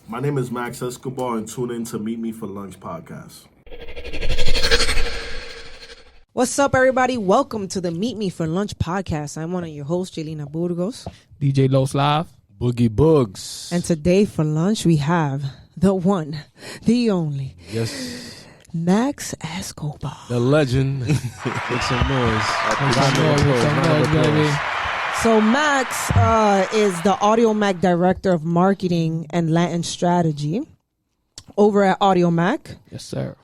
My name is Max Escobar, and tune in to Meet Me for Lunch podcast. What's up, everybody? Welcome to the Meet Me for Lunch podcast. I'm one of your hosts, Jelena Burgos. DJ Los Live. Boogie Bugs. And today for lunch, we have the one, the only, Yes. Max Escobar. The legend. Make some noise. Make some noise, baby. So Max is the Audiomack Director of Marketing and Latin Strategy over at Audiomack. Yes, sir.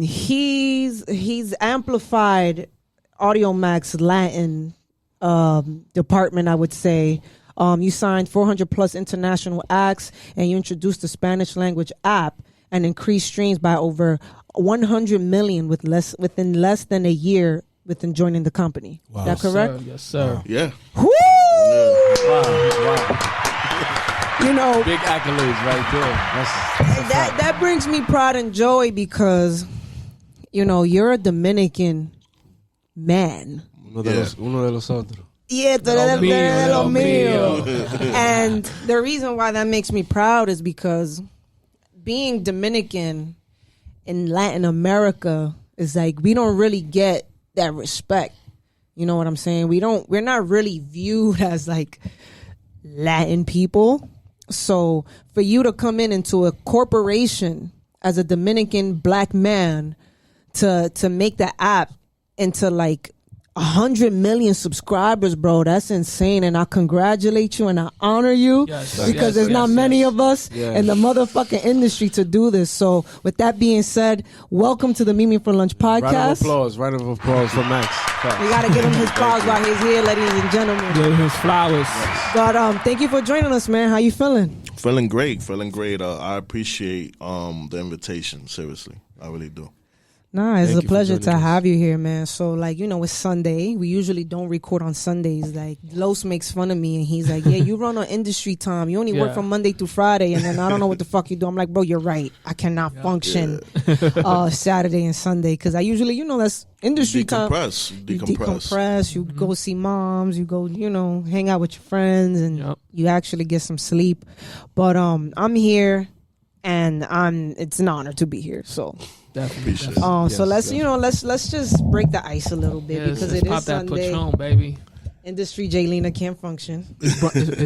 He's amplified Audiomack's Latin department, I would say. You signed 400 plus international acts, and you introduced the Spanish language app and increased streams by over 100 million within less than a year within joining the company. Wow. Is that correct? Yes, sir. Yeah. Woo! Wow. You know, Big accolades right there. That's that brings me pride and joy because, you know, you're a Dominican man. uno de los otros. Yeah, lo mío. And the reason why that makes me proud is because being Dominican in Latin America is like we don't really get that respect. You know what I'm saying? We're not really viewed as like Latin people. So for you to come into a corporation as a Dominican black man to make the app into like 100 million subscribers, bro, that's insane. And I congratulate you and I honor you because there's not many of us in the motherfucking industry to do this. So with that being said, welcome to the Meet Me for Lunch podcast. Round of applause for Max. We got to give him his applause while he's here, ladies and gentlemen. Give his flowers. But thank you for joining us, man. How you feeling? Feeling great. I appreciate the invitation. Seriously, I really do. Nah, it's Thank a you pleasure for to joining us. have you here, man. So, like, you know, it's Sunday. We usually don't record on Sundays. Like, Los makes fun of me, and he's like, yeah, you run on industry time. You only work from Monday through Friday, and then I don't know what the fuck you do. I'm like, bro, you're right. I cannot function Saturday and Sunday because I usually, you know, that's industry time. You decompress. You go see moms. You go, you know, hang out with your friends, and you actually get some sleep. But I'm here, and it's an honor to be here. So. Definitely. So let's just break the ice a little bit because it is Sunday. Patron, baby. Industry Jelena can't function. It's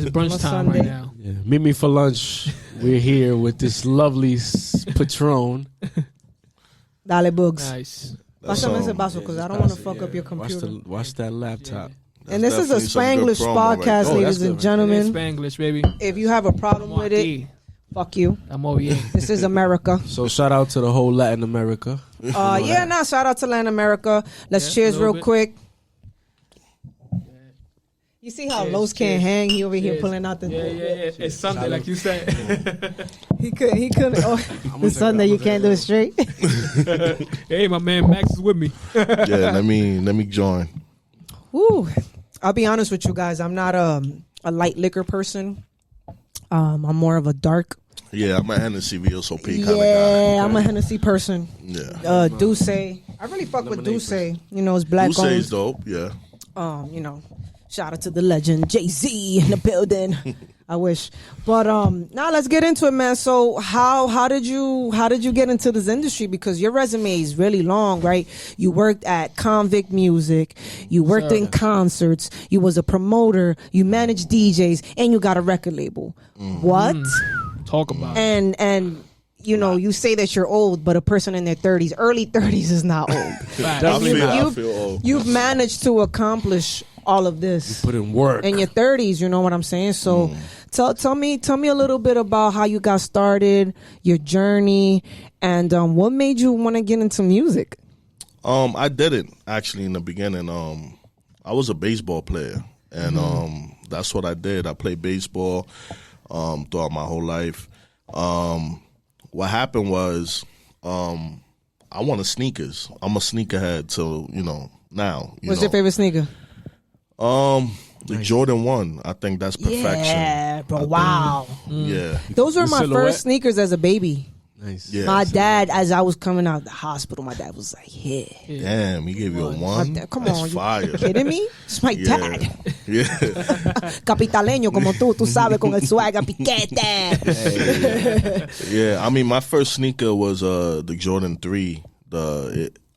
brunch time right now. Yeah. Meet me for lunch. We're here with this lovely Patron. Dale Bugs. Nice. Pásame ese vaso because I don't want to fuck up your computer. Watch that laptop. And this is a Spanglish podcast, ladies and gentlemen. Spanglish, baby. If you have a problem with it, fuck you. This is America. So shout out to the whole Latin America. Shout out to Latin America. Let's cheers real quick. You see how Los can't hang? He over here pulling out the... Yeah. It's Sunday, like you said. He couldn't. Oh, it's Sunday. You can't do it straight. Hey, my man Max is with me. Yeah, let me join. Woo. I'll be honest with you guys. I'm not a light liquor person. I'm more of a dark. Yeah, I'm a Hennessy VSOP kind of guy. Yeah, I'm a Hennessy person. Yeah. Douce. I really fuck with Douce. You know, it's black Douce owned. is dope, yeah. You know, shout out to the legend Jay-Z in the building. I wish. But now let's get into it, man. So how did you get into this industry? Because your resume is really long, right? You worked at Konvict Musik, you worked in concerts, you was a promoter, you managed DJs, and you got a record label. What? Talk about it. And you know, you say that you're old, but a person in their 30s, early 30s is not old. I feel old. You've managed to accomplish all of this. You put in work. In your 30s, you know what I'm saying? So tell me a little bit about how you got started, your journey, and what made you want to get into music? I didn't actually in the beginning. I was a baseball player, and that's what I did. I played baseball throughout my whole life. What happened was I wanted sneakers. I'm a sneakerhead till now. What's your favorite sneaker? The Jordan 1. I think that's perfection. Yeah, bro. Wow. Yeah. Those were my silhouette. first sneakers as a baby. Nice. Yeah. My dad, as I was coming out of the hospital, my dad was like, "Yeah, Damn, he gave you a one. come That's on, fire. you kidding me? It's my dad, Yeah. capitaleño como tú sabes con el swagger piquete." Yeah. I mean, my first sneaker was the Jordan 3.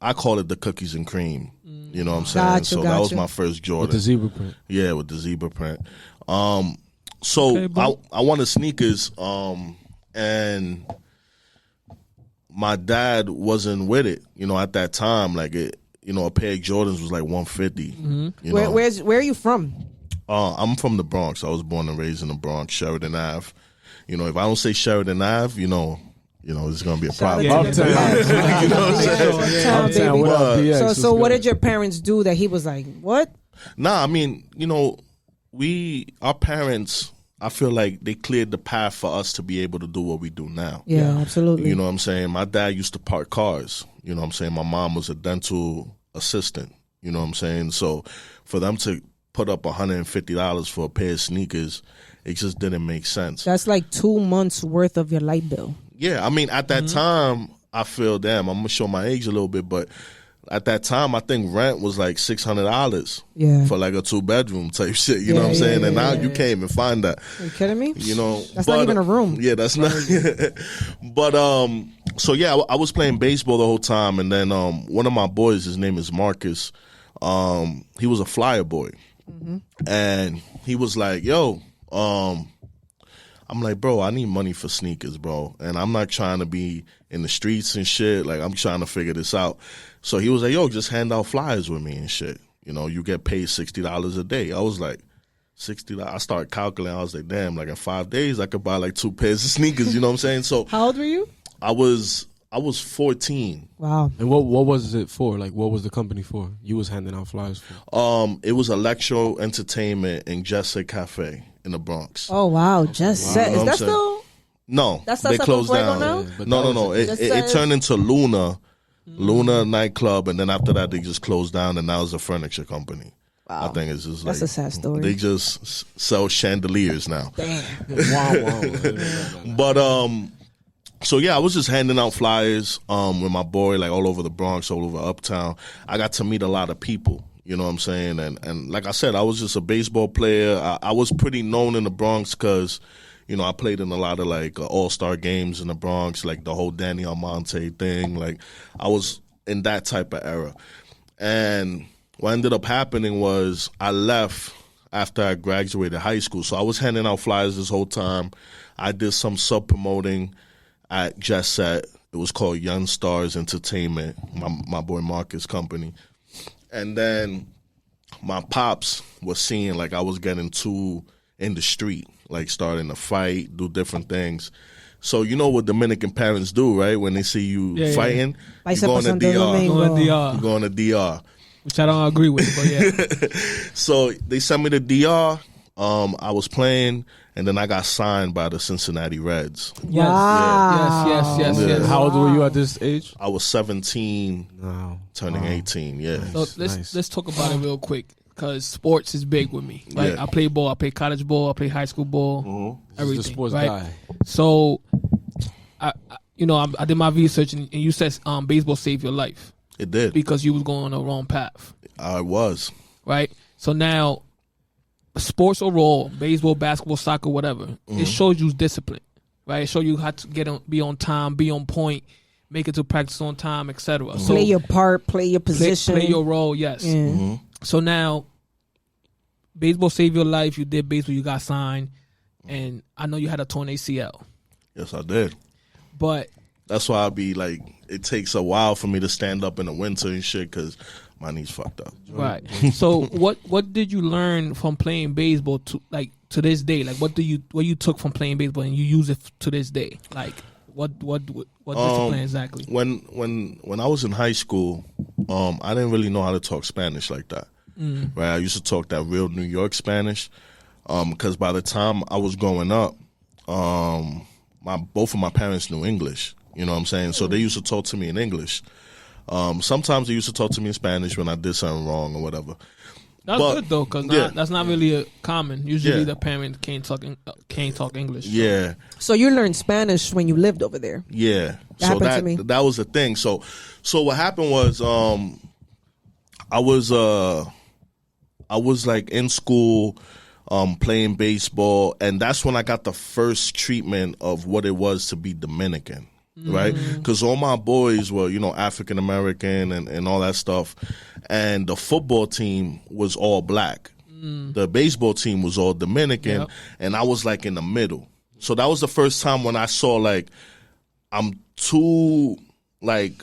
I call it the cookies and cream. You know what I'm saying? Gotcha, So that was gotcha. my first Jordan. With the zebra print. Yeah, with the zebra print. So Okay, bro. I wanted sneakers, and my dad wasn't with it. You know, at that time, like a pair of Jordans was like $150. You know? Where are you from? I'm from the Bronx. I was born and raised in the Bronx, Sheridan Ave. You know, if I don't say Sheridan Ave, it's gonna be a problem. Yeah. Uptown. You know what I'm saying? Uptown, Uptown, baby. what up, PX? So what did your parents do that he was like, what? Nah, I mean, our parents, I feel like they cleared the path for us to be able to do what we do now. Yeah, absolutely. You know what I'm saying? My dad used to park cars. You know what I'm saying? My mom was a dental assistant. You know what I'm saying? So for them to put up $150 for a pair of sneakers, it just didn't make sense. That's like 2 months worth of your light bill. Yeah, I mean, at that time, I feel, damn, I'm going to show my age a little bit, but at that time, I think rent was like $600 Yeah. for like a 2-bedroom type shit. You know what I'm saying? And now you can't even find that. Are you kidding me? That's not even a room. Yeah, that's not. But so yeah, I was playing baseball the whole time, and then one of my boys, his name is Marcus. He was a flyer boy, and he was like, "Yo, I'm like, bro, I need money for sneakers, bro, and I'm not trying to be in the streets and shit. Like, I'm trying to figure this out." So he was like, "Yo, just hand out flyers with me and shit. You get paid $60 a day." I was like, $60. I started calculating. I was like, damn, like in 5 days, I could buy like 2 pairs of sneakers. You know what I'm saying? So How old were you? I was 14. Wow. And what was it for? Like, what was the company for? You was handing out flyers for? It was Electro Entertainment in Jesse Cafe in the Bronx. Oh, wow. Just set. You know Is what that I'm saying? still? No, That's they up in closed Fuego down. now? Yeah, but No. Just It turned into Luna nightclub, and then after that they just closed down, and now it's a furniture company. Wow. I think it's just That's like a sad story. they just sell chandeliers now. Damn. Wow. But so yeah, I was just handing out flyers with my boy, like all over the Bronx, all over Uptown. I got to meet a lot of people. You know what I'm saying? And like I said, I was just a baseball player. I was pretty known in the Bronx because, I played in a lot of like all-star games in the Bronx, like the whole Danny Almonte thing. Like I was in that type of era. And what ended up happening was I left after I graduated high school. So I was handing out flyers this whole time. I did some sub-promoting at Jet Set. It was called Young Stars Entertainment, my boy Marcus' company. And then my pops was seeing like I was getting too in the street, like starting to fight, do different things. So you know what Dominican parents do, right? When they see you fighting, you go on the DR. You go on the DR. Which I don't agree with, but yeah. So they sent me to DR. I was playing, and then I got signed by the Cincinnati Reds. Wow. Yes. How old were you at this age? I was 17, turning 18. Yeah. So let's talk about it real quick because sports is big with me. Like Yeah. I play ball, I play college ball, I play high school ball, everything. He's a sports right? guy. So, I did my research and you said baseball saved your life It did. because you was going on the wrong path, I was. right? So now, sports overall, baseball, basketball, soccer, whatever, it shows you discipline, right? It shows you how to be on time, be on point, make it to practice on time, etc. So Play your part, play your position. play your role, yes. Yeah. So now, baseball saved your life. You did baseball. You got signed, and I know you had a torn ACL. Yes, I did. But That's why I be like, it takes a while for me to stand up in the winter and shit because my knee's fucked up. right. So what did you learn from playing baseball to this day? Like what you took from playing baseball and you use it to this day? Like what discipline exactly? When I was in high school, I didn't really know how to talk Spanish like that. Right, I used to talk that real New York Spanish, because by the time I was growing up, both of my parents knew English. You know what I'm saying? So they used to talk to me in English. Sometimes they used to talk to me in Spanish when I did something wrong or whatever. That's good though, because that's not really a common. Usually, Yeah. the parent can't talk English. So. Yeah. So you learned Spanish when you lived over there. Yeah. That happened to me. That was the thing. So what happened was I was like in school playing baseball, and that's when I got the first treatment of what it was to be Dominican. Right? Because all my boys were, African American and all that stuff. And the football team was all black. The baseball team was all Dominican. Yep. And I was like in the middle. So that was the first time when I saw like, I'm too like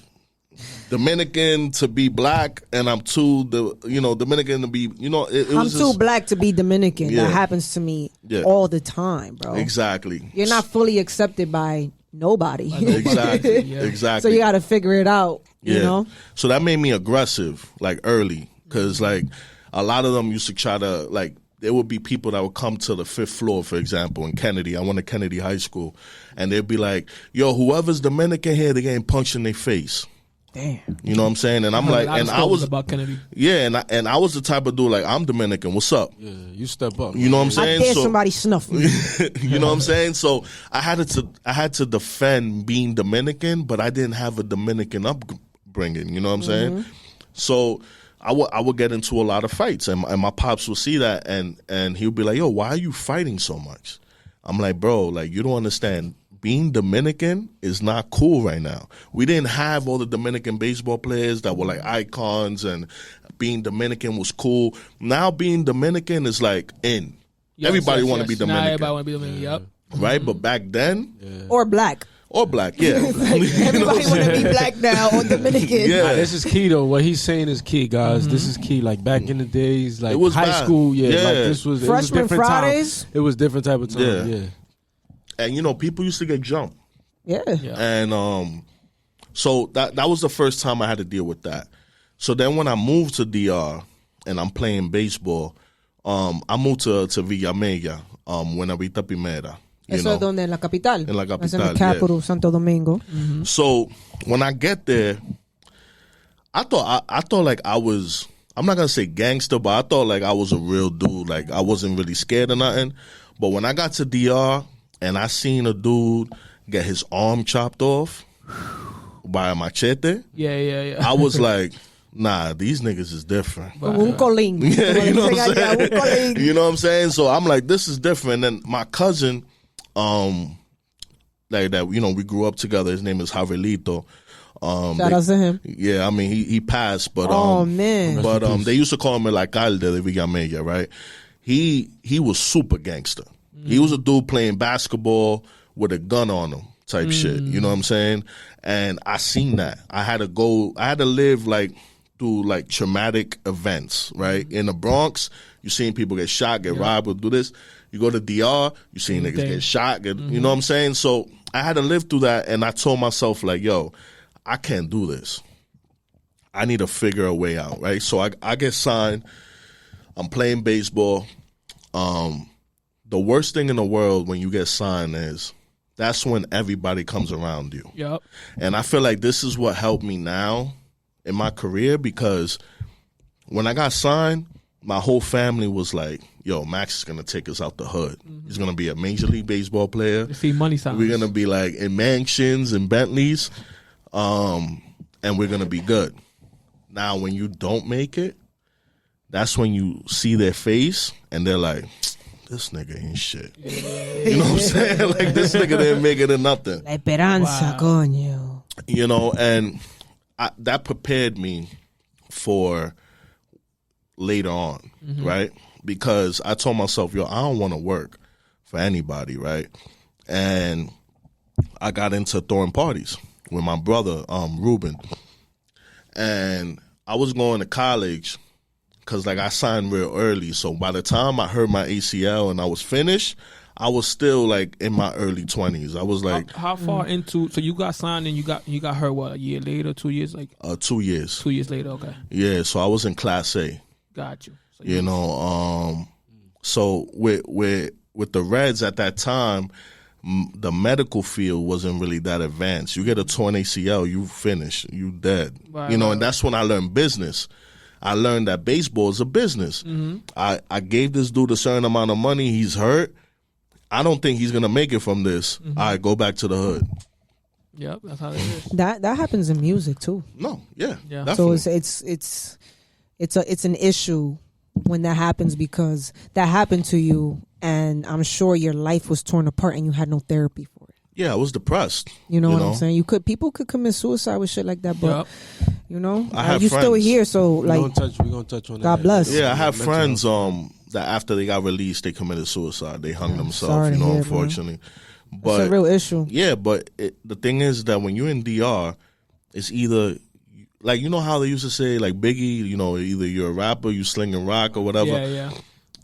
Dominican to be black, and I'm too Dominican to be, it I'm was too just, black to be Dominican. Yeah. That happens to me Yeah. all the time, bro. Exactly. You're not fully accepted by nobody. Exactly. Yeah. Exactly. So you got to figure it out, you know? So that made me aggressive, like early, because like a lot of them used to try to like. There would be people that would come to the 5th floor, for example, in Kennedy. I went to Kennedy High School, and they'd be like, "Yo, whoever's Dominican here, they getting punched in their face." Damn. You know what I'm saying? And I'm like, and I was about Kennedy. yeah, and I was the type of dude like, I'm Dominican. What's up? Yeah, you step up. You know what I'm I saying? dare somebody snuff me. You know what I'm saying? So I had to defend being Dominican, but I didn't have a Dominican upbringing. You know what I'm saying? So I would get into a lot of fights, and my pops would see that, and he would be like, "Yo, why are you fighting so much?" I'm like, "Bro, like you don't understand. Being Dominican is not cool right now. We didn't have all the Dominican baseball players that were like icons, and being Dominican was cool. Now being Dominican is like in. Everybody want to be Dominican. Now everybody want to be Dominican. Yep. Right? But back then, Or black. or black, yeah. Everybody want to be black now or Dominican. Yeah. Nah, this is key though. What he's saying is key, guys. This is key. Like back in the days, like It was high bad. school, Yeah. like this was it was Freshman different time. Fridays? It was different type of time. Yeah. Yeah. And people used to get jumped. Yeah. And so that was the first time I had to deal with that. So then when I moved to DR and I'm playing baseball, I moved to Villamella, Buenavista Primera. Eso es donde, en la capital. En la That's in capital, the capital, Santo Domingo. So when I get there, I thought like I was, I'm not gonna say gangster, but I thought like I was a real dude. Like I wasn't really scared of nothing. But when I got to DR and I seen a dude get his arm chopped off by a machete, Yeah. I was like, nah, these niggas is different. Un colín. Yeah, you know what I'm saying? Un colín. You know what I'm saying? So I'm like, this is different. And my cousin, like that, we grew up together. His name is Javelito. Shout out to him. Yeah, I mean he passed, but Oh, man. but they used to call him el alcalde de Villamella, right? He was super gangster. He was a dude playing basketball with a gun on him, type shit. You know what I'm saying? And I seen that. I had to live like through like traumatic events, right? In the Bronx, you seen people get shot, get robbed, or do this. You go to DR, you seen niggas get shot, you know what I'm saying? So I had to live through that, and I told myself like, yo, I can't do this. I need to figure a way out, right? So I get signed. I'm playing baseball. The worst thing in the world when you get signed is that's when everybody comes around you. Yep. And I feel like this is what helped me now in my career, because when I got signed, my whole family was like, yo, Max is going to take us out the hood. He's going to be a Major League Baseball player. You see money signs. We're going to be like in mansions and Bentleys, and we're going to be good. Now, when you don't make it, that's when you see their face and they're like, this nigga ain't shit. You know what I'm saying? Like, this nigga didn't make it in nothing. La esperanza, coño. And that prepared me for later on, right? Because I told myself, yo, I don't want to work for anybody, right? And I got into throwing parties with my brother, Ruben. And I was going to college because, like, I signed real early. So by the time I hurt my ACL and I was finished, I was still, like, in my early 20s. I was, like... How far into... So you got signed and you got hurt, what, a year later, 2 years? 2 years. 2 years later, okay. Yeah, so I was in Class A. Got you. So You know, so with the Reds at that time, the medical field wasn't really that advanced. You get a torn ACL, you finish, you dead. Right, you know, right, and that's when I learned business. I learned that baseball is a business. Mm-hmm. I gave this dude a certain amount of money. He's hurt. I don't think he's gonna make it from this. Mm-hmm. All right, go back to the hood. Yep, that's how it is. That happens in music too. No, yeah. Yeah. Definitely. So it's an issue when that happens, because that happened to you, and I'm sure your life was torn apart and you had no therapy for it. Yeah, I was depressed. You know what I'm saying? People could commit suicide with shit like that, but Yep. you know, I have you still friends. here, so We're like, gonna touch on that. God bless. Yeah, I have Mental friends health. that after they got released, they committed suicide. They hung sorry themselves, to hear, man. unfortunately. it's But a real issue. yeah, but the thing is that when you're in DR, it's either like, you know how they used to say, like Biggie, either you're a rapper, you slinging rock or whatever. Yeah, yeah.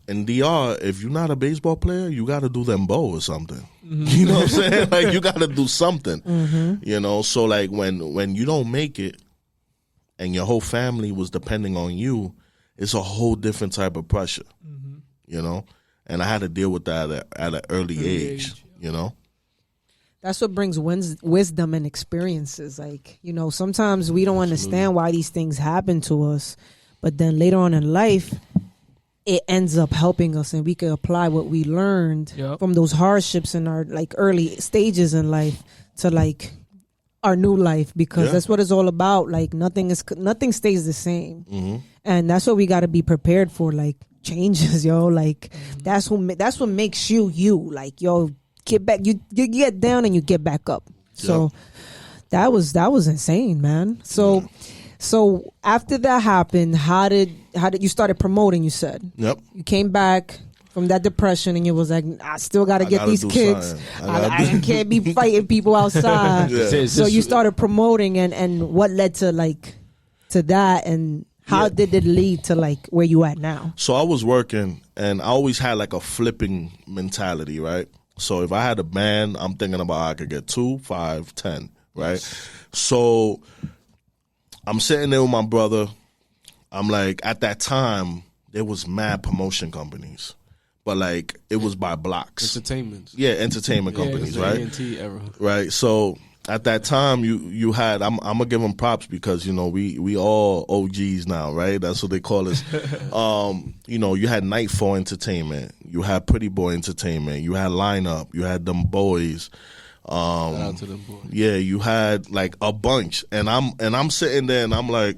In DR, if you're not a baseball player, you got to do them bow or something. Mm-hmm. You know what I'm saying? Like, you got to do something. Mm-hmm. So like when you don't make it, and your whole family was depending on you, it's a whole different type of pressure. And I had to deal with that at an early age. That's what brings wisdom and experiences. Like, sometimes we don't understand why these things happen to us, but then later on in life, it ends up helping us, and we can apply what we learned Yep. from those hardships in our like early stages in life to like our new life, because that's what it's all about. Like nothing stays the same, and that's what we got to be prepared for. Like changes, yo. Like that's what makes you. Like, yo, get back. You get down and you get back up. So that was insane, man. So after that happened, how did you started promoting? You said Yep. you came back from that depression, and you was like, I still got to get gotta these do kids. something. I can't be fighting people outside. Yeah. So you started promoting, and what led to that, and how did it lead to like where you at now? So I was working, and I always had like a flipping mentality, right? So if I had a band, I'm thinking about how I could get 2, 5, 10, right? So I'm sitting there with my brother. I'm like, at that time, there was mad promotion companies, but like it was by blocks. Entertainment. Yeah, entertainment companies, right? A&T era. Right. So at that time, you had. I'm gonna give them props because we all OGs now, right? That's what they call us. You had Nightfall Entertainment, you had Pretty Boy Entertainment, you had Lineup, you had them boys. Shout out to them boys. Yeah, you had like a bunch, and I'm sitting there and I'm like,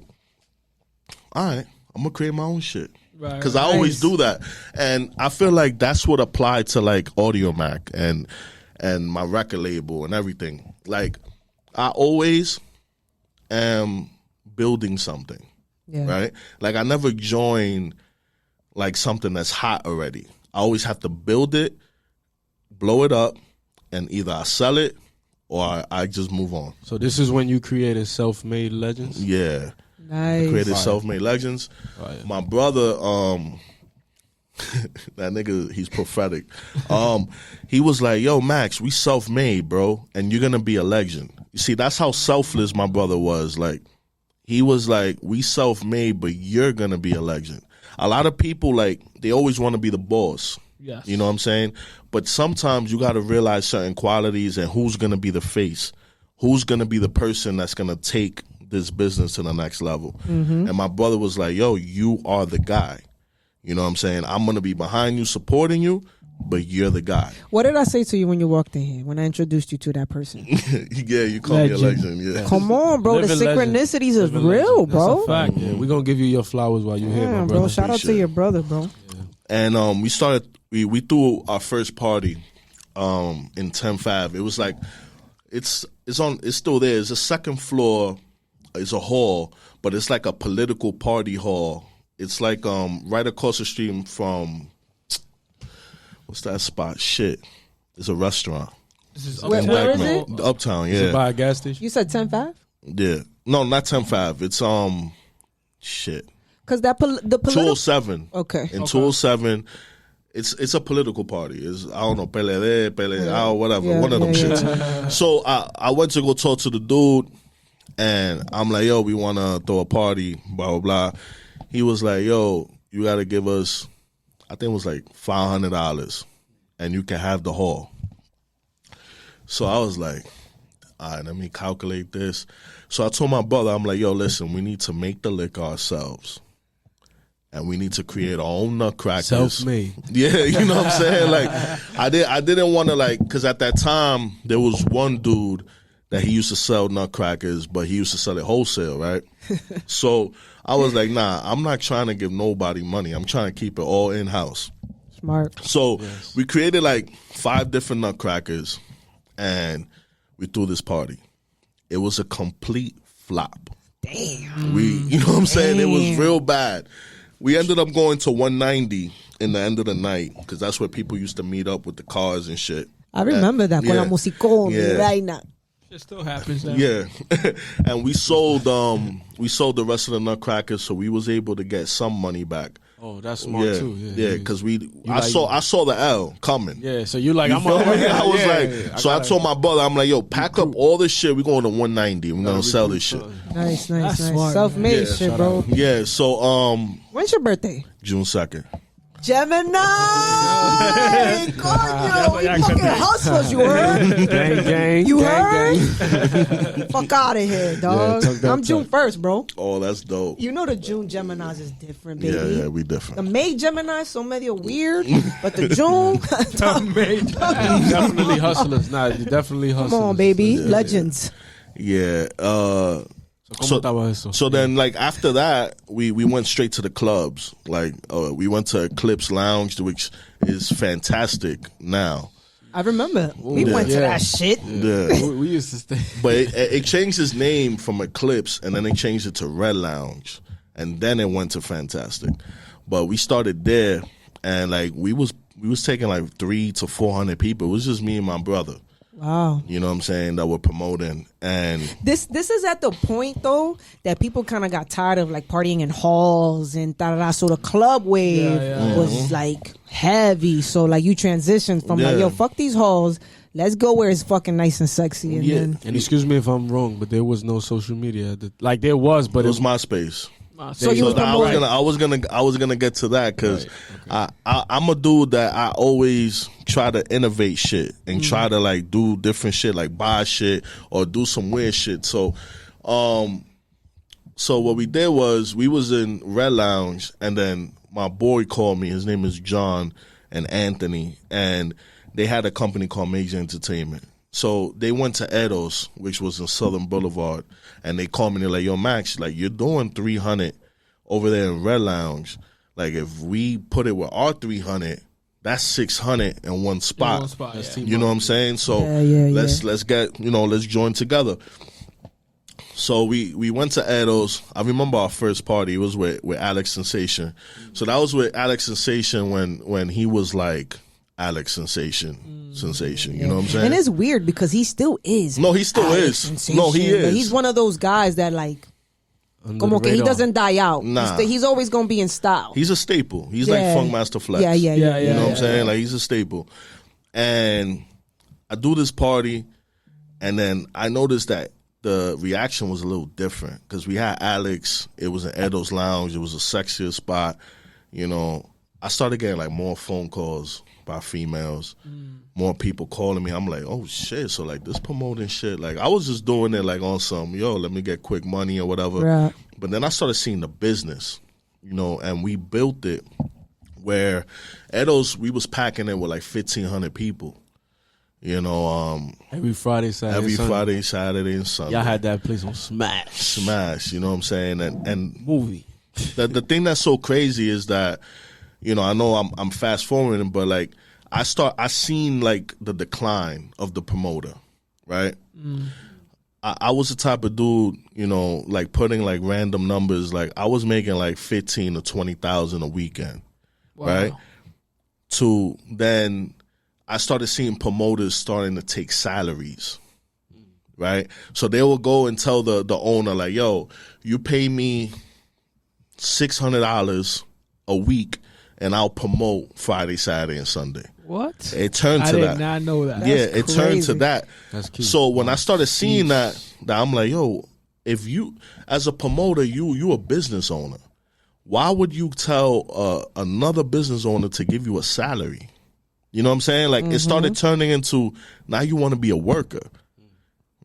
all right, I'm gonna create my own shit. Right. Because I always do that, and I feel like that's what applied to like Audiomack and my record label and everything. Like, I always am building something, right? Like, I never join like something that's hot already. I always have to build it, blow it up, and either I sell it or I just move on. So this is when you created Self-Made Legends? Yeah. Nice. Created Self-Made Legends. Fire. My brother, that nigga, he's prophetic. He was like, yo, Max, we self-made, bro, and you're going to be a legend. You see, that's how selfless my brother was. Like, he was like, we self-made, but you're going to be a legend. A lot of people, like, they always want to be the boss. Yes. You know what I'm saying? But sometimes you got to realize certain qualities and who's going to be the face. Who's going to be the person that's going to take this business to the next level. And my brother was like, yo, you are the guy. You know what I'm saying? I'm going to be behind you, supporting you, but you're the guy. What did I say to you when you walked in here, when I introduced you to that person? Yeah, you call me a legend. Yeah. Come on, bro. The Living legend. synchronicities is Living real, legend. bro. That's a fact. Yeah, we're going to give you your flowers while you're here, my Yeah, brother. bro. Shout out to Appreciate your brother, bro. And we threw our first party in 10-5. It was like, it's still there. It's a second floor. It's a hall, but it's like a political party hall. It's like right across the street from, what's that spot? Shit. It's a restaurant. This is Where is it? Uptown, Is it yeah. by a gas station? You said 10-5? Yeah. No, not 10-5. It's shit. Because the political. 207. Okay. In 207, it's a political party. It's, I don't know, PLD, whatever. Yeah, one of them yeah, shits. So I went to go talk to the dude, and I'm like, yo, we want to throw a party, blah, blah, blah. He was like, yo, you got to give us, I think it was like $500, and you can have the hall. So I was like, all right, let me calculate this. So I told my brother, I'm like, yo, listen, we need to make the liquor ourselves. and we need to create our own nutcrackers. Self-made. Yeah, you know what I'm saying? Like, I didn't want to, like, because at that time, there was one dude that he used to sell nutcrackers, but he used to sell it wholesale, right? So I was like, nah, I'm not trying to give nobody money. I'm trying to keep it all in-house. Smart. So we created like 5 different nutcrackers, and we threw this party. It was a complete flop. Damn. You know what I'm saying? It was real bad. We ended up going to 190 in the end of the night because that's where people used to meet up with the cars and shit. I remember that. Con la musicón, Yeah. vaina. It still happens now. Yeah, and we sold the rest of the nutcrackers, so we was able to get some money back. Oh, that's smart too. Yeah, because I saw the L coming. Yeah, so you like, You I'm feel on. me? I was I told my brother, I'm like, yo, pack up all this shit. We're going to 190. We're gonna sell this shit. Nice. That's smart, Self-made man. shit, bro. Yeah. So When's your birthday? June 2nd. Gemini! Coño, we fucking hustlers, you heard? Gang. You gang, heard? Fuck out of here, dog. talk that I'm June 1st, bro. Oh, that's dope. You know the June Geminis is different, baby. Yeah, we The different. May Gemini so medio weird, but the June, Definitely hustlers. Nah, you definitely hustlers. come on, baby, legends. Yeah. ¿Cómo estaba eso? So then, like, after that, we went straight to the clubs. Like, we went to Eclipse Lounge, which is fantastic now. I remember we went to that shit. Yeah. We used to stay. But it changed its name from Eclipse, and then they changed it to Red Lounge, and then it went to Fantastic. But we started there, and like we was taking like 300 to 400 people. It was just me and my brother. Wow. You know what I'm saying? That we're promoting. And This is at the point though that people kind of got tired of like partying in halls and da-da-da. So the club wave was like heavy. So like you transitioned from like, yo, fuck these halls. Let's go where it's fucking nice and sexy. And then And excuse me if I'm wrong, but there was no social media. Like there was, but it was MySpace. so you was I was gonna get to that because I'm a dude that I always try to innovate shit and try to like do different shit, like buy shit or do some weird shit. So what we did was we was in Red Lounge, and then my boy called me. His name is John and Anthony, and they had a company called Major Entertainment. So they went to Edo's, which was in Southern Boulevard, and they called me. They're like, yo, Max, like, you're doing 300 over there in Red Lounge. Like, if we put it with our 300, that's 600 in one spot. You know what I'm saying? So let's get, let's join together. So we went to Edo's. I remember our first party. It was with Alex Sensation. So that was with Alex Sensation when he was like Alex Sensation. You know what I'm saying? And it's weird because he still is. No, he still Alex is. Sensation. No, he is. But he's one of those guys that like, como que he doesn't die out. Nah. He's always gonna be in style. He's a staple. He's like Funkmaster Flex. Yeah. You know what I'm saying? Like, he's a staple. And I do this party, and then I noticed that the reaction was a little different because we had Alex. It was in Edo's Lounge. It was a sexier spot. I started getting like more phone calls by females, more people calling me. I'm like, oh shit, so like this promoting shit, like I was just doing it like on some, let me get quick money or whatever. Right. But then I started seeing the business, and we built it where Edo's, we was packing it with like 1,500 people. Every Friday, Saturday, every Sunday. Friday, Saturday, and Sunday. Y'all had that place on smash. You know what I'm saying? And Movie. the thing that's so crazy is that, I know I'm fast forwarding, but like I seen like the decline of the promoter, right? I was the type of dude, like putting like random numbers, like I was making like 15 to 20,000 a weekend, right? To then I started seeing promoters starting to take salaries, right? So they will go and tell the owner like, yo, you pay me $600 a week, and I'll promote Friday, Saturday, and Sunday. What? It turned to that. I did not know that. It turned to that. That's cute. So when I started seeing that I'm like, yo, if you, as a promoter, you a business owner, why would you tell another business owner to give you a salary? You know what I'm saying? Like, it started turning into, now you want to be a worker.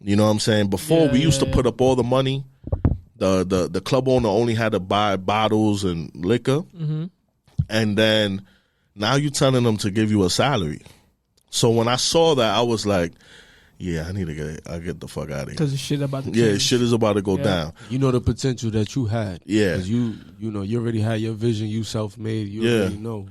You know what I'm saying? Before, we used to put up all the money, the club owner only had to buy bottles and liquor, and then now you're telling them to give you a salary. So when I saw that, I was like, yeah, I need to get the fuck out of here. Because shit about to change. Yeah, shit is about to go down. You know the potential that you had. Yeah. 'Cause you already had your vision. You self-made. You already know.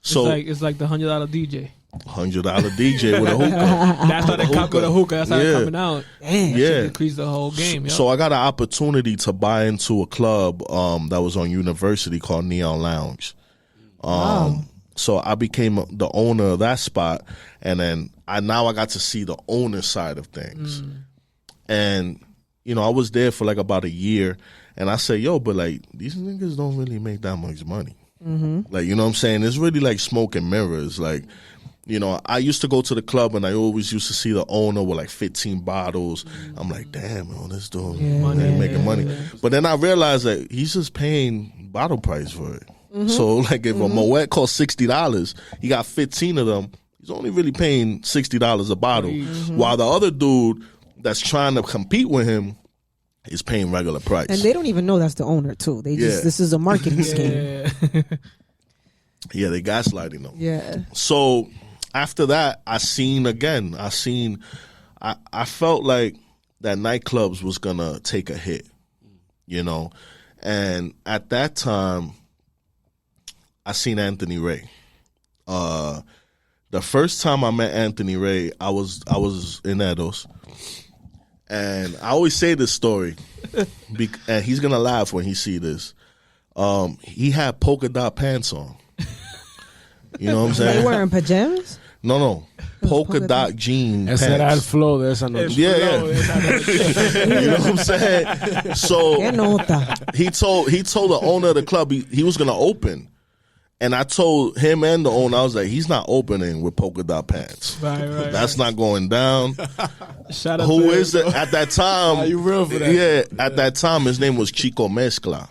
So it's like the $100 DJ. $100 DJ with a hookah. That's how they come with a hookah. That's how they're coming out. Damn. Yeah. Increase the whole game. So I got an opportunity to buy into a club that was on University called Neon Lounge. So I became the owner of that spot, and then I got to see the owner side of things. And I was there for like about a year, and I said, yo, but like these niggas don't really make that much money. Like, you know what I'm saying? It's really like smoke and mirrors. Like, I used to go to the club and I always used to see the owner with like 15 bottles. I'm like, damn, this dude making money. But then I realized that he's just paying bottle price for it. So like if a Moet costs $60, he got 15 of them, he's only really paying $60 a bottle. While the other dude that's trying to compete with him is paying regular price. And they don't even know that's the owner too. They just this is a marketing scheme. Yeah, they gaslighting them. Yeah. So after that, I felt like that nightclubs was gonna take a hit, and at that time, I seen Anthony Ray. The first time I met Anthony Ray, I was in Edos, and I always say this story, and he's gonna laugh when he see this. He had polka dot pants on. You know what I'm saying? They wearing pajamas? No. Polka dot jean pants. Esa era el flow de esa noche. Yeah. You know what I'm saying? So he told the owner of the club he was gonna open. And I told him and the owner, I was like, he's not opening with polka dot pants. Right. That's not going down. Shout out Who to is it? At that time, you real for that? Yeah, at that time, his name was Chico Mezcla.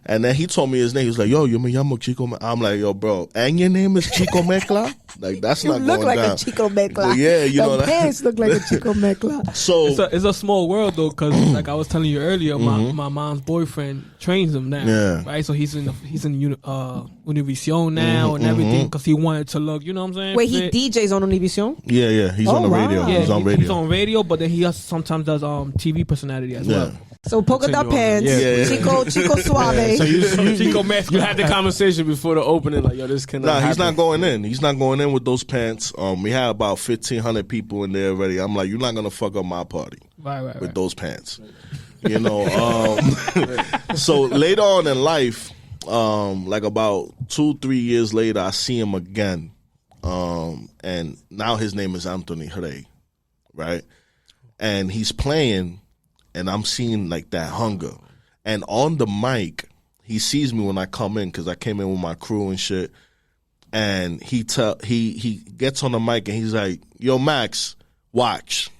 And then he told me his name. He was like, yo, you me llamo Chico Mezcla. I'm like, yo, bro, and your name is Chico Mezcla? Like, that's not going down. You look like a Chico Mezcla. Yeah, you know the that. pants look like a Chico Mezcla. So it's a small world though, because like I was telling you earlier, my mom's boyfriend trains him now. Yeah. Right, so he's in Univision now and everything because he wanted to look. You know what I'm saying? Wait, he DJs on Univision? Yeah, he's on the radio. Yeah, He's on radio. He's on radio, but then he sometimes does TV personality as well. So polka dot pants, Chico Suave. So Chico Mezcla. you had the conversation before the opening, like, yo, this cannot happen. He's not going in. He's not going in with those pants. We had about 1,500 people in there already. I'm like, you're not gonna fuck up my party with those pants. So later on in life, like about 2-3 years later, I see him again, and now his name is Anthony Ray, right? And he's playing, and I'm seeing like that hunger. And on the mic, he sees me when I come in because I came in with my crew and shit. And he gets on the mic and he's like, "Yo, Max, watch."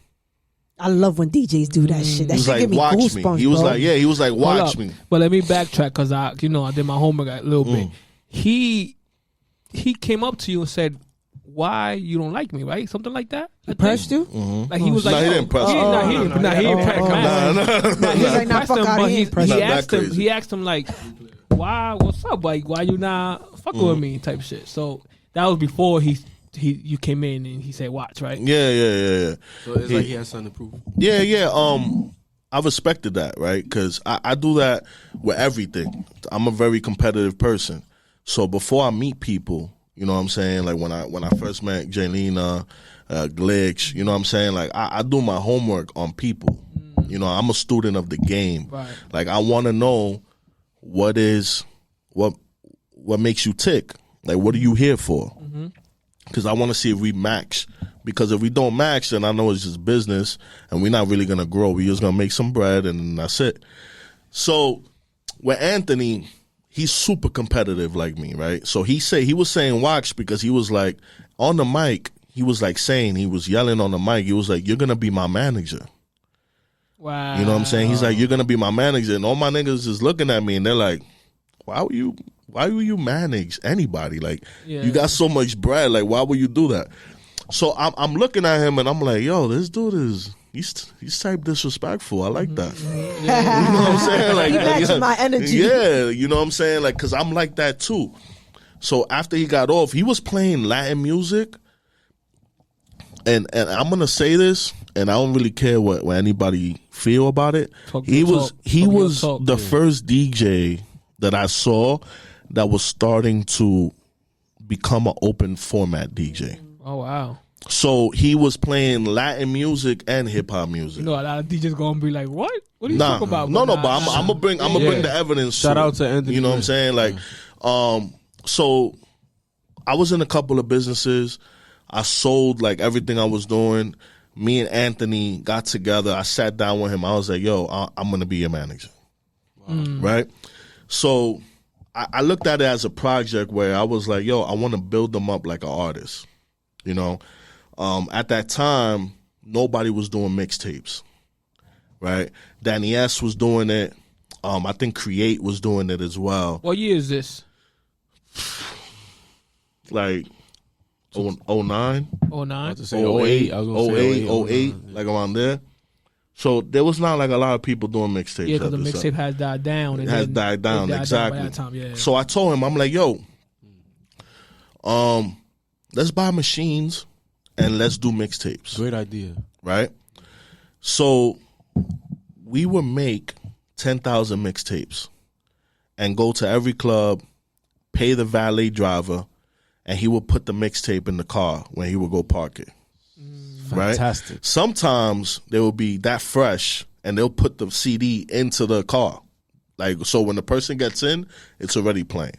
I love when DJs do that shit. That He was shit like, give me "Watch goosebumps, me." He was bro. like, "Yeah." He was like, "Watch me." But let me backtrack because I did my homework a little bit. He came up to you and said, "Why you don't like me?" Right? Something like that. He pressed you? Like he was like, he didn't press you. He didn't press. He's like, nah, fuck out, he ain't pressed you. He asked him like, "Why? What's up? Like, why you not fucking with me?" Type shit. So that was before you came in and he said, "Watch," right? Yeah. So it's like he has something to prove. Yeah. I respected that, right? Because I do that with everything. I'm a very competitive person. So before I meet people, you know what I'm saying? Like when I first met Jaylina, Glitch, you know what I'm saying? Like I do my homework on people. I'm a student of the game. Right. Like I want to know what makes you tick. Like what are you here for? Because I want to see if we match. Because if we don't match, then I know it's just business, and we're not really gonna grow. We're just gonna make some bread, and that's it. So with Anthony, he's super competitive like me, right? So he was saying watch because he was like on the mic. He was like he was yelling on the mic. He was like, "You're gonna be my manager." Wow. You know what I'm saying? He's like, "You're gonna be my manager," and all my niggas is looking at me, and they're like, "Why will you manage anybody? Like, you got so much bread. Like, why would you do that?" So I'm looking at him, and I'm like, "Yo, this dude is he's type disrespectful. I like that. Yeah. You know what I'm saying? Like, He matched my energy. Yeah, you know what I'm saying? Like, cause I'm like that too. So after he got off, he was playing Latin music, and I'm gonna say this, and I don't really care what anybody feel about it. He was the first DJ that I saw that was starting to become an open format DJ. Oh wow. So he was playing Latin music and hip hop music. You know, a lot of DJs gonna be like, "What? What are you talking about?" But I'm gonna bring the evidence. Shout out to Anthony. You know what I'm saying? Like, so I was in a couple of businesses. I sold like everything I was doing. Me and Anthony got together. I sat down with him. I was like, "Yo, I'm gonna be your manager." Wow. Right? So I looked at it as a project where I was like, "Yo, I want to build them up like an artist." You know. At that time, nobody was doing mixtapes, right? Danny S was doing it. I think Create was doing it as well. What year is this? Like 09? 09? 08, 08, like around there. So there was not like a lot of people doing mixtapes. Yeah, because the mixtape has died down. It has died down, exactly. By that time, yeah. So I told him, I'm like, yo, let's buy machines and let's do mixtapes. Great idea. Right? So we would make 10,000 mixtapes and go to every club, pay the valet driver, and he would put the mixtape in the car when he would go park it. Right? Fantastic. Sometimes they will be that fresh and they'll put the CD into the car. Like, so when the person gets in, it's already playing.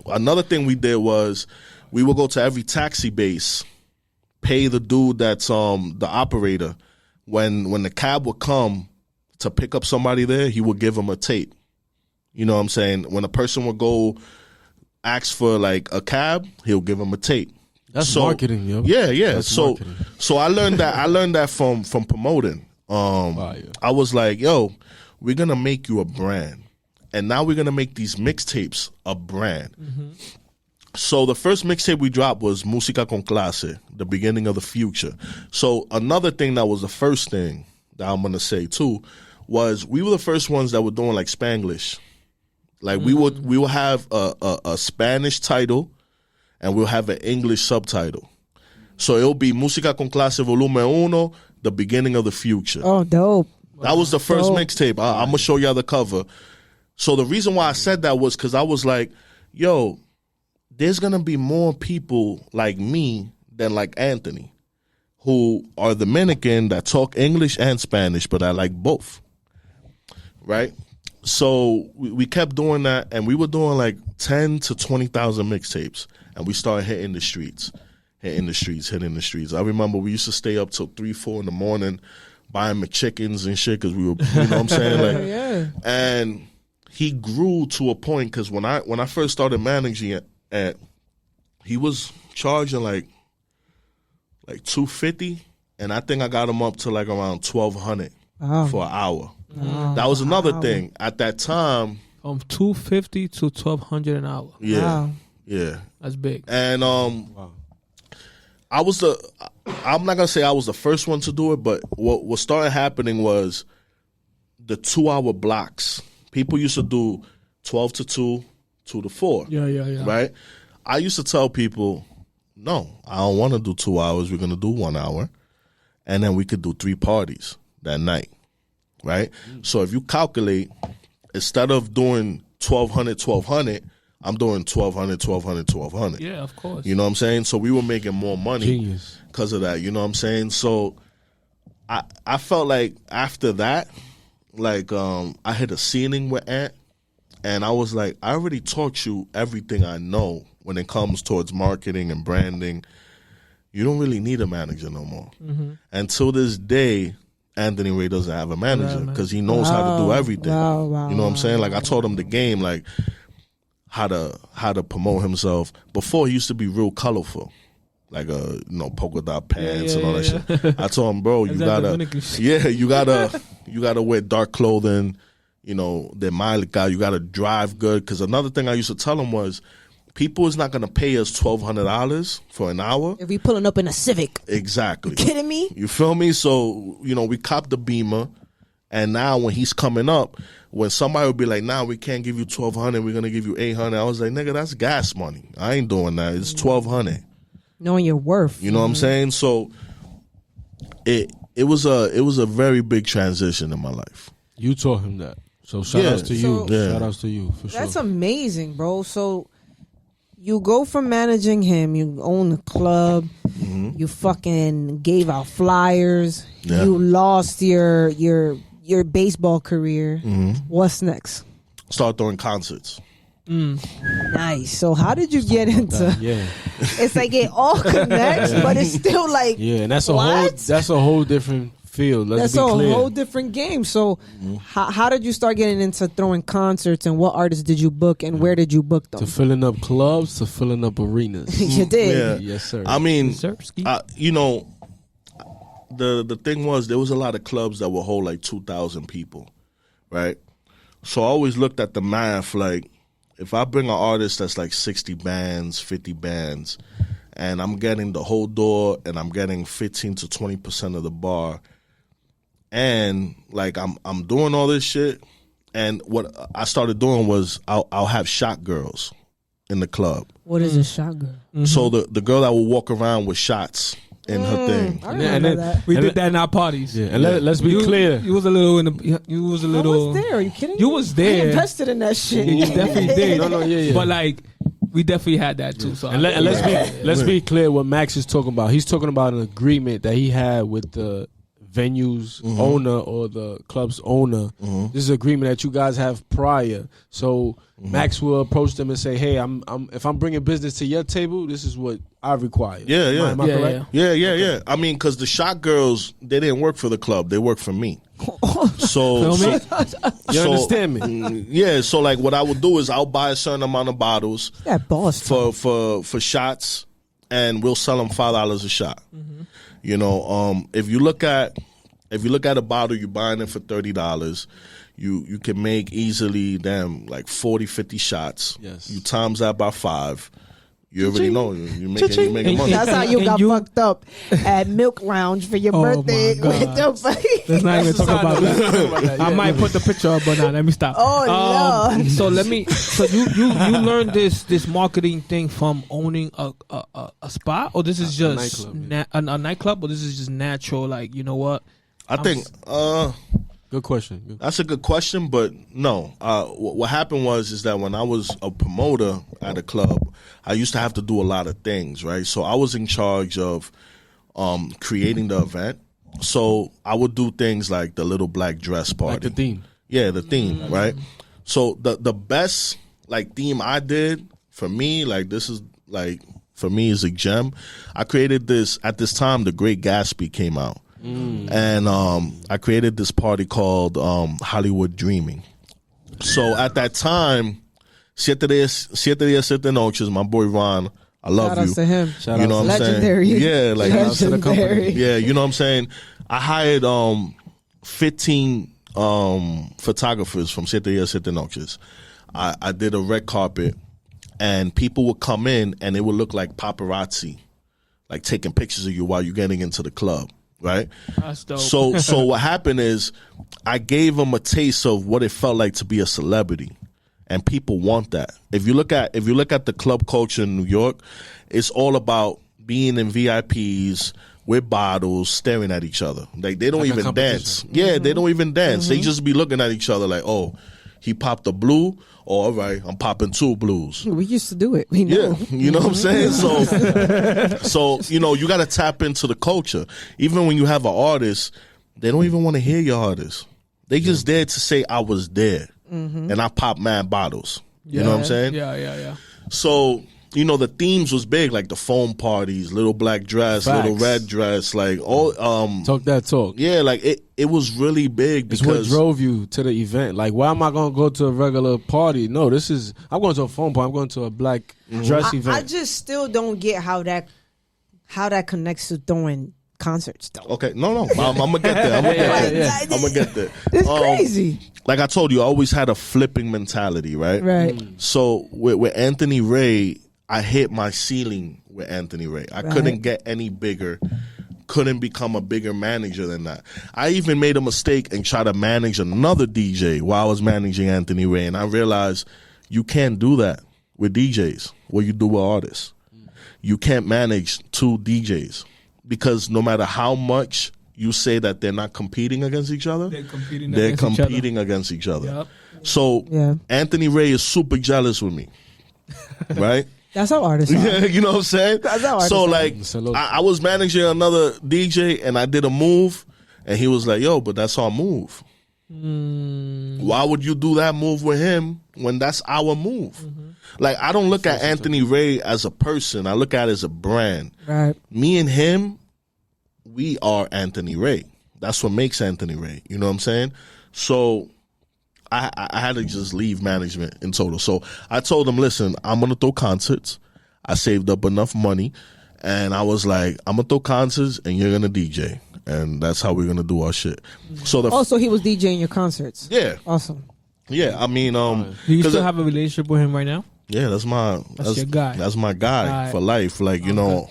Another thing we did was we would go to every taxi base, pay the dude that's the operator. When the cab would come to pick up somebody there, he would give them a tape. You know what I'm saying? When a person would go ask for like a cab, he'll give them a tape. That's marketing, yo. Yeah. That's so marketing. so I learned that from promoting. I was like, yo, we're gonna make you a brand. And now we're gonna make these mixtapes a brand. Mm-hmm. So the first mixtape we dropped was Música con Clase, the beginning of the future. So another thing that was the first thing that I'm gonna say too was we were the first ones that were doing like Spanglish. Like we will have a Spanish title and we'll have an English subtitle. So it'll be Música con Clase Volumen 1, the beginning of the future. Oh, dope. That was the first mixtape. I'm gonna show y'all the cover. So the reason why I said that was because I was like, yo, there's going to be more people like me than like Anthony who are Dominican that talk English and Spanish, but I like both, right? So we kept doing that, and we were doing like 10 to 20,000 mixtapes, and we started hitting the streets. I remember we used to stay up till 3, 4 in the morning buying McChickens and shit because we were, you know what I'm saying? Like, Yeah. And he grew to a point because when I first started managing it, he was charging like $250, and I think I got him up to like around $1,200 for an hour. Oh, that was another thing at that time. From $250 to $1,200 an hour. Yeah, wow. Yeah, That's big. and I'm not gonna say I was the first one to do it, but what started happening was the 2-hour blocks. People used to do 12 to 2, 2 to 4. Yeah. Right? I used to tell people, no, I don't want to do 2 hours. We're going to do 1 hour. And then we could do 3 parties that night. Right? So if you calculate, instead of doing $1,200, I'm doing $1,200. Yeah, of course. You know what I'm saying? So we were making more money because of that. You know what I'm saying? So I felt like after that, like I hit a ceiling with Ant, and I was like, I already taught you everything I know when it comes towards marketing and branding. You don't really need a manager no more. Mm-hmm. Until this day, Anthony Ray doesn't have a manager because he knows how to do everything. Wow, you know what I'm saying? Like I taught him the game, like how to promote himself. Before he used to be real colorful. Like polka dot pants and all that shit. I told him, bro, you gotta wear dark clothing. You know, you gotta drive good. Because another thing I used to tell him was, people is not gonna pay us $1,200 for an hour. If we pulling up in a Civic. Exactly. You kidding me? You feel me? So, we copped the Beamer, and now when he's coming up, when somebody would be like, nah, we can't give you $1,200, we're gonna give you $800. I was like, nigga, that's gas money. I ain't doing that. It's $1,200. Knowing your worth. You know what I'm saying? So it was a very big transition in my life. You taught him that. So shout outs to you. Yeah. Shout outs to you for sure. That's amazing, bro. So you go from managing him, you own the club, you fucking gave out flyers, you lost your baseball career. What's next? Start throwing concerts. Nice. So how did you get into? Yeah. It's like it all connects, but it's still like Yeah, and that's what? a whole different field. Let's That's be clear. a whole different game. So how did you start getting into throwing concerts, and what artists did you book, and where did you book them? To filling up clubs, to filling up arenas. You did. Yeah. Yes, sir. I mean, Yes, sir. Ski. The thing was, there was a lot of clubs that would hold like 2,000 people, right? So I always looked at the math, like, if I bring an artist that's like 60 bands, 50 bands, and I'm getting the whole door and I'm getting 15 to 20% of the bar, and like I'm doing all this shit, and what I started doing was I'll have shot girls in the club. What is a shot girl? So the girl that will walk around with shots in her thing. I remember that. We did that in our parties. Yeah, and let's be clear. You was a little in the. You was a I little. was there. Are you kidding? You me? was there. I invested in that shit. You definitely did. No, yeah. But like, we definitely had that too. So And let's be clear what Max is talking about. He's talking about an agreement that he had with the venue's owner or the club's owner. This is an agreement that you guys have prior. So Max will approach them and say, "Hey, if I'm bringing business to your table, this is what I require." Yeah. Am I correct? Yeah. I mean, because the shot girls, they didn't work for the club; they worked for me. So, Feel me? You understand me? Yeah. So, like, what I would do is I'll buy a certain amount of bottles That boss. for shots, and we'll sell them $5 a shot. You know, if you look at a bottle, you're buying it for $30. You can make easily like 40, 50 shots. Yes. You times that by 5. You already know you're making money. That's how you And got you- fucked up at Milk Lounge for your Oh, birthday. my With the Let's not even talk about that. I might put the picture up, but now let me stop. Oh, Lord. So let me. So you learned this marketing thing from owning a spot, or this is just nightclub, a nightclub, or this is just natural? Like, you know what? I think Good question. that's a good question, but no. What happened is that when I was a promoter at a club, I used to have to do a lot of things, right? So I was in charge of creating the event. So I would do things like the little black dress party. Like the theme. Yeah, the theme, right? So the best like theme I did for me, like this is like for me is a gem. I created this at this time. The Great Gatsby came out, and I created this party called Hollywood Dreaming. So at that time, Siete Días, Siete Noches, my boy Ron, I love Shout you. outs to him. You know what I'm Legendary. saying? Yeah, like Shout outs to the company. Legendary. yeah, you know what I'm saying? I hired 15 photographers from Siete Días, Siete Noches. I did a red carpet, and people would come in and it would look like paparazzi, like taking pictures of you while you're getting into the club, right? That's dope. So what happened is I gave them a taste of what it felt like to be a celebrity. And people want that. If you look at the club culture in New York, it's all about being in VIPs with bottles, staring at each other. Like they don't Like a even competition. dance. Yeah, they don't even dance. They just be looking at each other like, oh, he popped a blue. Oh, all right, I'm popping 2 blues. We used to do it. We know. Yeah, you know what I'm saying? So you know, you got to tap into the culture. Even when you have an artist, they don't even want to hear your artist. They just there to say, I was there. And I popped mad bottles. You know what I'm saying? Yeah. So, you know, the themes was big, like the foam parties, little black dress, Facts. little red dress, like all Talk that talk. yeah, like it was really big It's what because drove you to the event. Like, why am I going to go to a regular party? No, I'm going to a phone party. I'm going to a black dress event. I just still don't get how that connects to throwing concerts though. okay, no, I'm gonna get there. I'm gonna get there. It's crazy. Like I told you, I always had a flipping mentality, right? Right. So with Anthony Ray, I hit my ceiling with Anthony Ray. I couldn't get any bigger. Couldn't become a bigger manager than that. I even made a mistake and tried to manage another DJ while I was managing Anthony Ray, and I realized you can't do that with DJs. What you do with artists, you can't manage 2 DJs because no matter how much you say that they're not competing against each other, they're competing against each other. Yep. So Anthony Ray is super jealous with me, right? That's how artists are. Yeah, you know what I'm saying? That's how artists so, are. like, I was managing another DJ, and I did a move, and he was like, yo, but that's our move. Why would you do that move with him when that's our move? Like, I don't look at Anthony Ray as a person. I look at it as a brand. Right. Me and him, we are Anthony Ray. That's what makes Anthony Ray. You know what I'm saying? So I had to just leave management in total. So I told him, listen, I'm going to throw concerts. I saved up enough money. And I was like, I'm going to throw concerts and you're going to DJ. And that's how we're going to do our shit. So so he was DJing your concerts. Yeah. Awesome. Yeah, I mean, do you still have a relationship with him right now? Yeah, that's your guy. That's my guy for life. Like, you know.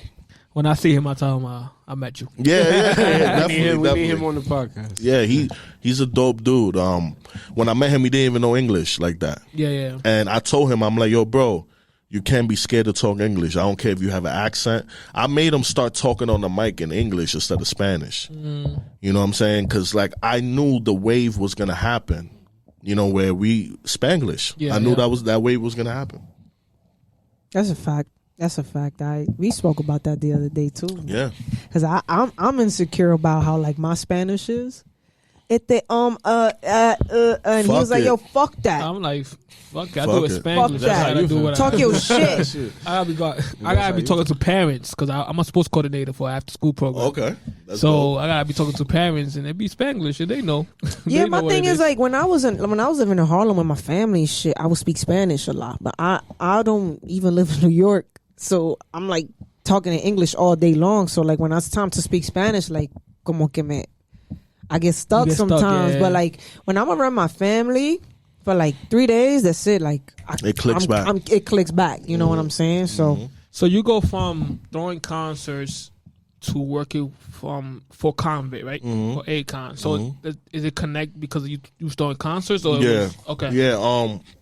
When I see him, I tell him I met you. Yeah, definitely. We need him on the podcast. Yeah, he's a dope dude. When I met him, he didn't even know English like that. Yeah. And I told him, I'm like, yo, bro, you can't be scared to talk English. I don't care if you have an accent. I made him start talking on the mic in English instead of Spanish. You know what I'm saying? Because, like, I knew the wave was going to happen, you know, where Spanglish. I knew that wave was going to happen. That's a fact. We spoke about that the other day too. Yeah, because I'm insecure about how like my Spanish is. And he was like, "Yo, fuck that." I'm like, "Fuck, I do it Spanglish. Fuck that. Talk your shit." I gotta be talking to parents because I'm a sports coordinator for after school program. Okay, so I gotta be talking to parents and it be Spanglish and they know. Yeah, my thing is like when I was living in Harlem with my family, shit, I would speak Spanish a lot, but I don't even live in New York. So I'm like talking in English all day long. So like when it's time to speak Spanish, like como que I get stuck sometimes. But like when I'm around my family for like 3 days, that's it. Like it clicks back. It clicks back. You know what I'm saying? So you go from throwing concerts to working for Konvict, right? For Akon. So is it connect because you throwing concerts or okay? Yeah.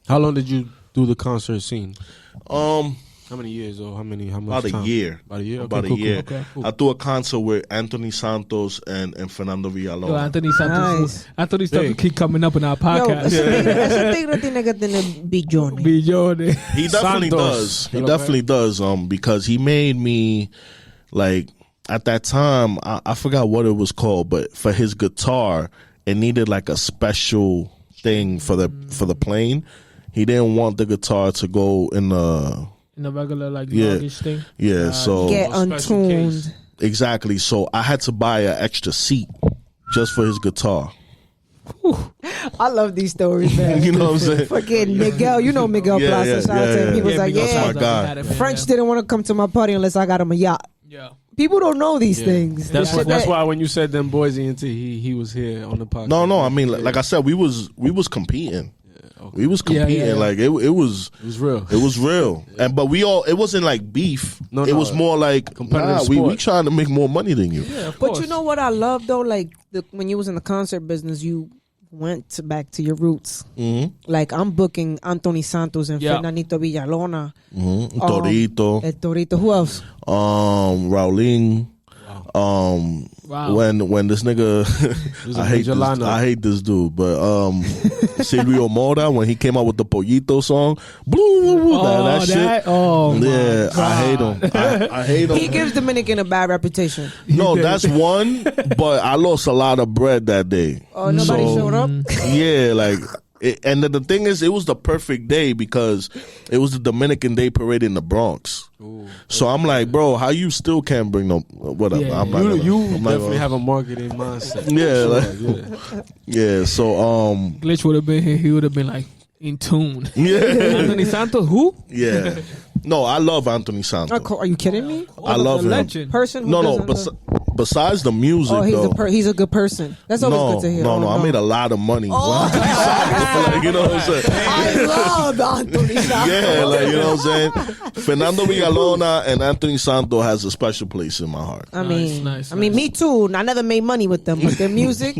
How long did you do the concert scene? How many years or how much About time? a year. About a year? About okay, a year. Okay, cool. I threw a concert with Anthony Santos and Fernando Villalobos. Yo, Anthony Santos. Anthony Santos keep coming up in our podcast. Ese tigre tiene que tener billones. He definitely does. He definitely does. Because he made me like at that time I forgot what it was called, but for his guitar it needed like a special thing for the plane. He didn't want the guitar to go in the regular like luggage thing. Yeah, so get untuned. Exactly. So I had to buy an extra seat just for his guitar. I love these stories, man. You know what I'm saying? Fucking Miguel, you know Miguel Plaza. Shout out to him. He was like, my guy. French didn't want to come to my party unless I got him a yacht. Yeah. People don't know these things. That's why when you said them boys he was here on the podcast. No. I mean, like I said, we was competing. Okay. We was competing like it was real. It was real, but it wasn't like beef. No, it was more like we trying to make more money than you. Yeah, but you know what I love though, like when you was in the concert business, you went back to your roots. Like I'm booking Anthony Santos and Fernandito Villalona, Torito, El Torito. Who else? Raulín. When this nigga I hate this dude, but Silvio Mora, when he came out with the Pollito song, that shit. Oh yeah, I hate him. I hate him. He gives Dominican a bad reputation. No, that's one, but I lost a lot of bread that day. Oh, nobody showed up? Yeah, like and the thing is, it was the perfect day because it was the Dominican Day Parade in the Bronx. Ooh, so I'm like, bro, how you still can't bring no whatever? Yeah, you definitely have a marketing mindset. Yeah, so Glitch would have been here. He would have been like in tune. Yeah, Anthony Santos, who? Yeah, no, I love Anthony Santos. Are you kidding me? I love him. Legend. Person. No, besides the music, Oh, though, he's a good person. That's always good to hear. No, I made a lot of money. Like, you know what I'm saying? I love Anthony Santos. Yeah, like, you know what I'm saying? Fernando Villalona and Anthony Santos has a special place in my heart. I mean, nice. me too. I never made money with them, but their music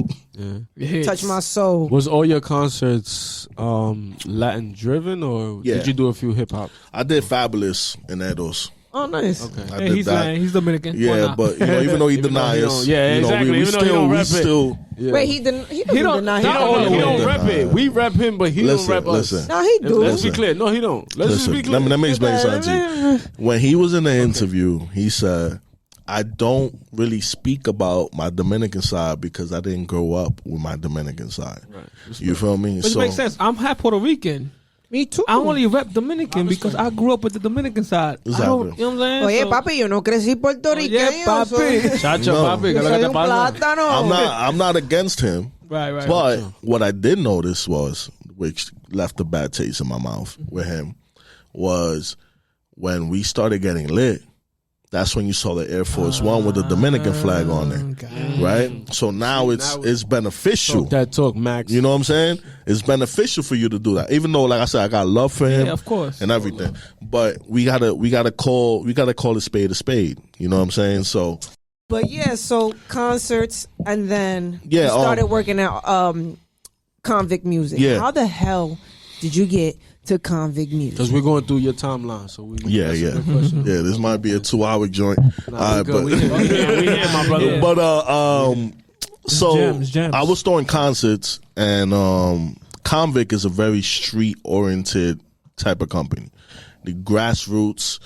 touched my soul. Was all your concerts Latin driven, or Yeah. did you do a few hip hop? I did Fabulous in Edos. Oh, nice. Okay. I Hey, did he's that. Latin, he's Dominican. Why Yeah, not? but you know, even though he denies us, yeah, you know, exactly. we Even though he don't rep it. still. Yeah. Wait, he didn't. He don't. not- He don't Yeah. rep it. We rep him, but he Listen, don't rep us. listen. No, he do. Let's be clear. No, he don't. Let's just be Listen, clear. let me explain something to you. When he was in the interview, he said, I don't really speak about my Dominican side because I didn't grow up with my Dominican side. Right. You feel me? Which makes sense. I'm half Puerto Rican. Me too. I only rep Dominican because I grew up with the Dominican side. Exactly. I don't, you know what I'm saying? Oye, papi, yo no crecí puertorriqueño. Yeah, papi. Chacho, No. papi, ¿qué es lo Soy que te un pasa? plátano. I'm not against him. Right. But what I did notice was, which left a bad taste in my mouth with him, was when we started getting lit. That's when you saw the Air Force One with the Dominican flag on it, right? So now it's beneficial. Talk that talk, Max. You know what I'm saying? It's beneficial for you to do that. Even though, like I said, I got love for him, Yeah, of course. and everything. But we gotta call a spade a spade. You know what I'm saying? So But yeah, so concerts, and then Yeah, you started working at Konvict Music. Yeah. How the hell did you get to Konvict Music? Because we're going through your timeline, so we yeah. This might be a 2-hour joint. All right, we here, my brother. but so Gems. I was throwing concerts, and Konvict is a very street oriented type of company. The grassroots.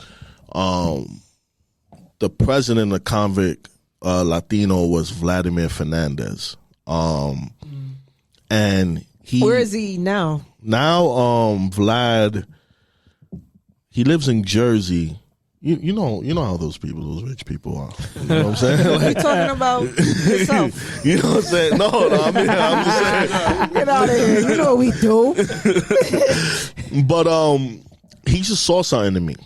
The president of Konvict Latino was Vladimir Fernandez, and Where is he now? now Vlad, he lives in Jersey. You know how those rich people are. You know what I'm saying? You Like, talking about yourself? you know what I'm saying? No, I'm just saying. Get out of here. You know what we do. But he just saw something in me.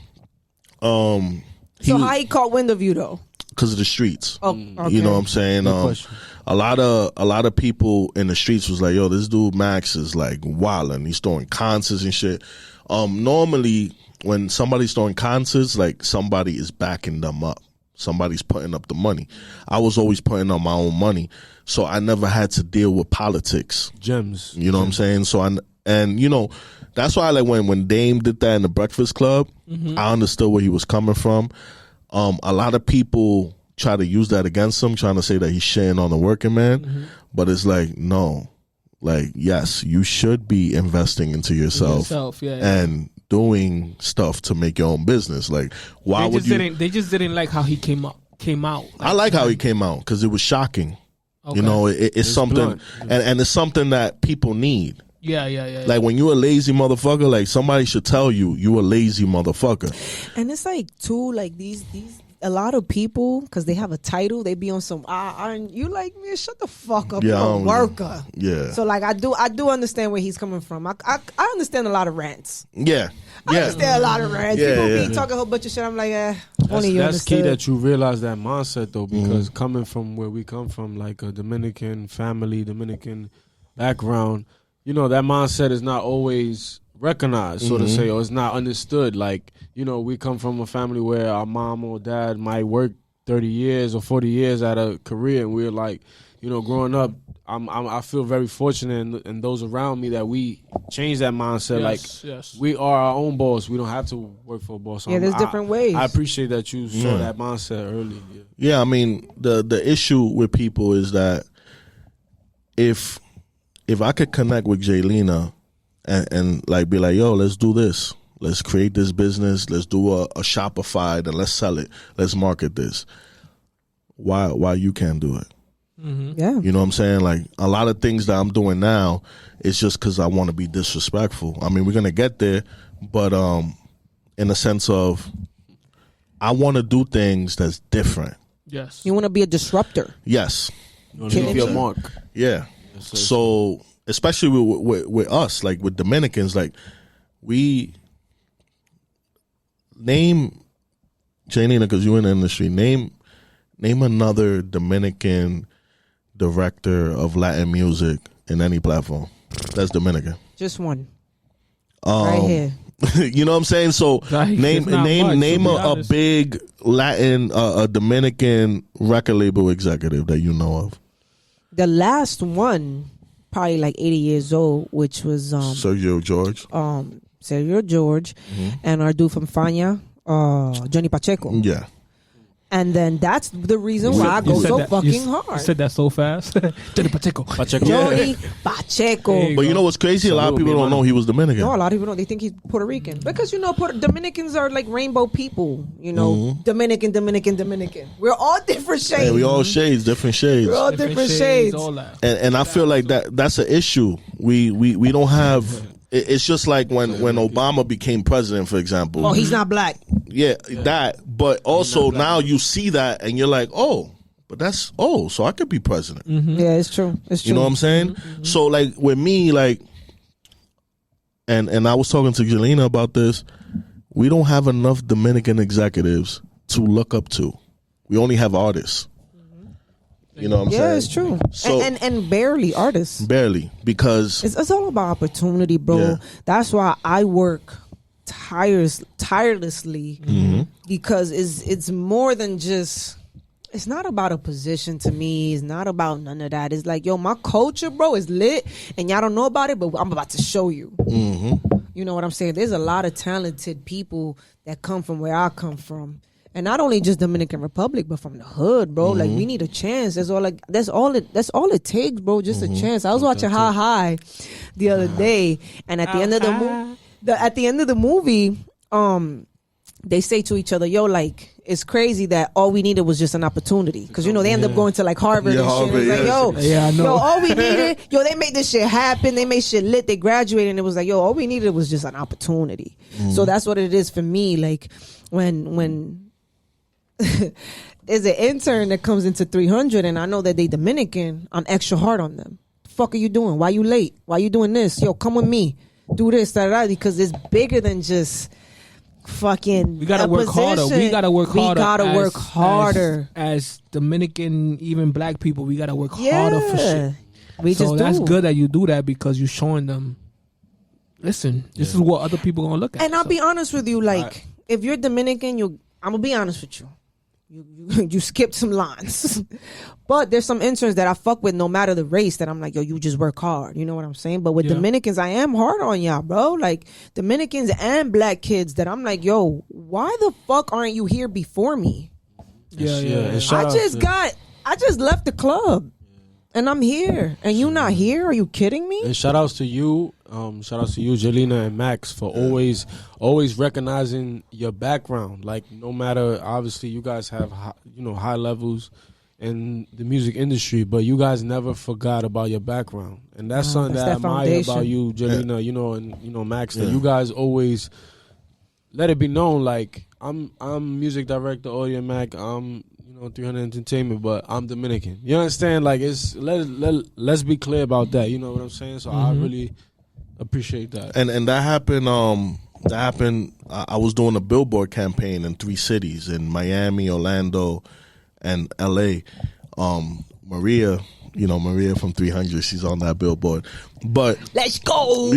So how he caught wind of you though? Because of the streets. Oh, okay. You know what I'm saying? question. A lot of people in the streets was like, yo, this dude Max is like wilding. He's throwing concerts and shit. Normally when somebody's throwing concerts, like somebody is backing them up. Somebody's putting up the money. I was always putting up my own money. So I never had to deal with politics. Gems. You know what I'm saying? So and you know, that's why like when Dame did that in the Breakfast Club, I understood where he was coming from. A lot of people try to use that against him, trying to say that he's shitting on the working man. But it's like, no. Like, yes, you should be investing into yourself, and doing stuff to make your own business. Like, why would you? They just didn't like how he came out. Like, I like how he came out because it was shocking. Okay. You know, it's something, blunt. and it's something that people need. Yeah. Like when you're a lazy motherfucker, like somebody should tell you a lazy motherfucker. And it's like too, like these a lot of people, because they have a title, they be on some you like, man, shut the fuck up. Yeah, You're a worker. Yeah. So like I do understand where he's coming from. I understand a lot of rants. Yeah. I understand a lot of rants. Yeah, People yeah. be talking a whole bunch of shit. I'm like, That's, only you that's key understood. that you realize that mindset though, because coming from where we come from, like a Dominican family, Dominican background, you know, that mindset is not always recognized, so to say, or it's not understood. Like, you know, we come from a family where our mom or dad might work 30 years or 40 years at a career, and we're like, you know, growing up, I feel very fortunate and those around me that we change that mindset. Yes. We are our own boss. We don't have to work for a boss. So Yeah, there's different ways. I appreciate that you saw that mindset early. Yeah, I mean, the issue with people is that if I could connect with Jaylina and like be like, yo, let's do this. Let's create this business. Let's do a Shopify and let's sell it. Let's market this. Why you can't do it? Yeah. You know what I'm saying? Like a lot of things that I'm doing now, it's just because I want to be disrespectful. I mean, we're gonna get there, but in the sense of I want to do things that's different. Yes. You want to be a disruptor. Yes. You want to leave your mark. Yeah. So especially with us, like with Dominicans, like we name Janina, because you're in the industry. Name Name another Dominican director of Latin music in any platform that's Dominican. Just one. Right here. You know what I'm saying? So name a big Latin, a Dominican record label executive that you know of. The last one, probably like 80 years old, which was Sergio George. Sergio George, and our dude from Fania, Johnny Pacheco. Yeah. And then that's the reason why I go so fucking hard. You said that so fast. Johnny Pacheco. Johnny Pacheco. But you know what's crazy? A lot of people don't know he was Dominican. No, a lot of people don't. They think he's Puerto Rican. Because, you know, Dominicans are like rainbow people. You know, Dominican. We're all different shades. Yeah, we all shades, different shades. We're all different shades. All that. And I feel like that's an issue. We don't have... It's just like when Obama became president, for example. Oh, he's not black. Yeah, that. But also now you see that and you're like, oh, but that's, so I could be president. Yeah, it's true. It's true. You know what I'm saying? So like with me, like, and I was talking to Jelena about this, we don't have enough Dominican executives to look up to. We only have artists. You know what I'm saying? Yeah, it's true. So, and barely artists. Barely, because... It's all about opportunity, bro. Yeah. That's why I work tirelessly because it's more than just... It's not about a position to me. It's not about none of that. It's like, yo, my culture, bro, is lit, and y'all don't know about it, but I'm about to show you. You know what I'm saying? There's a lot of talented people that come from where I come from. And not only just Dominican Republic, but from the hood, bro. Like, we need a chance. That's all it takes, bro. Just a chance. I was watching Ha High the other day, and at the end of the movie, they say to each other, yo, like, it's crazy that all we needed was just an opportunity. Because, you know, they end up going to, like, Harvard and Harvard, shit. It's like, I know. yo, all we needed, they made this shit happen. They made shit lit. They graduated, and it was like, yo, all we needed was just an opportunity. So that's what it is for me. Like, when there's an intern that comes into 300 and I know that they Dominican, I'm extra hard on them. The fuck are you doing? Why you late? Why you doing this? Yo, come with me. Do this, because it's bigger than just fucking. We gotta work harder. We gotta work harder. As Dominican, even black people, we gotta work harder for shit. That's good that you do that because you're showing them. Listen, this is what other people gonna look at. And I'll be honest with you, like if you're Dominican, I'm gonna be honest with you. You skipped some lines. But there's some interns that I fuck with no matter the race that I'm like, yo, you just work hard. You know what I'm saying? But with Dominicans, I am hard on y'all, bro. Like Dominicans and black kids that I'm like, yo, why the fuck aren't you here before me? Yeah. I just left the club. And I'm here. And you not here? Are you kidding me? And shout outs to you, Jelena and Max, for always recognizing your background. Like, no matter, obviously, you guys have high levels in the music industry, but you guys never forgot about your background. And that's something that I admire about you, Jelena, and Max, that you guys always let it be known, like, I'm music director, Audiomack, I'm 300 Entertainment, but I'm Dominican. You understand? Like, it's let's be clear about that. You know what I'm saying? So I really appreciate that. And that happened. I was doing a billboard campaign in 3 cities, in Miami, Orlando, and LA. Maria from 300, she's on that billboard. But let's go.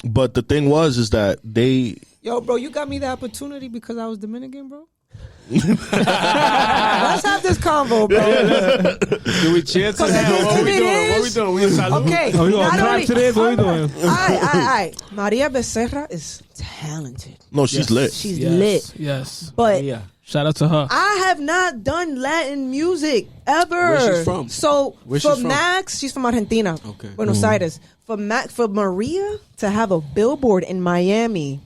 But the thing is that they. Yo, bro, you got me the opportunity because I was Dominican, bro. Let's have this convo, bro. Do we cheer to that? What we doing? Okay. We gonna clap to this? What we doing? All right. Maria Becerra is talented. No, she's lit. She's lit. Yes. But shout out to her. I have not done Latin music ever. Where she's from? So for Max, she's from Argentina. Okay. Buenos Aires. For Maria to have a billboard in Miami.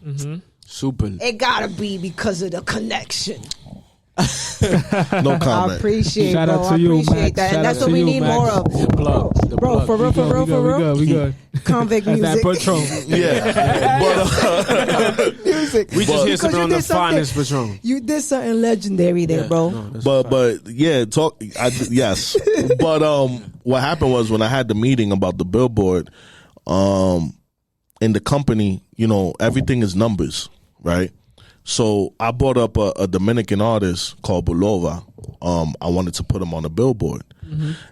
Super. It gotta be because of the connection. No comment. I appreciate Shout out to I you, appreciate Max. that. Shout And that's out what to we you, need Max. more of. Bro, for real. We good. Konvict That's that Musik. Patron. But Music. We just here Because sipping you on the did something- finest Patron. You did something legendary there, bro. but yeah, yes. But what happened was when I had the meeting about the billboard, in the company, everything is numbers, right? So I brought up a Dominican artist called Bulova. I wanted to put him on the billboard.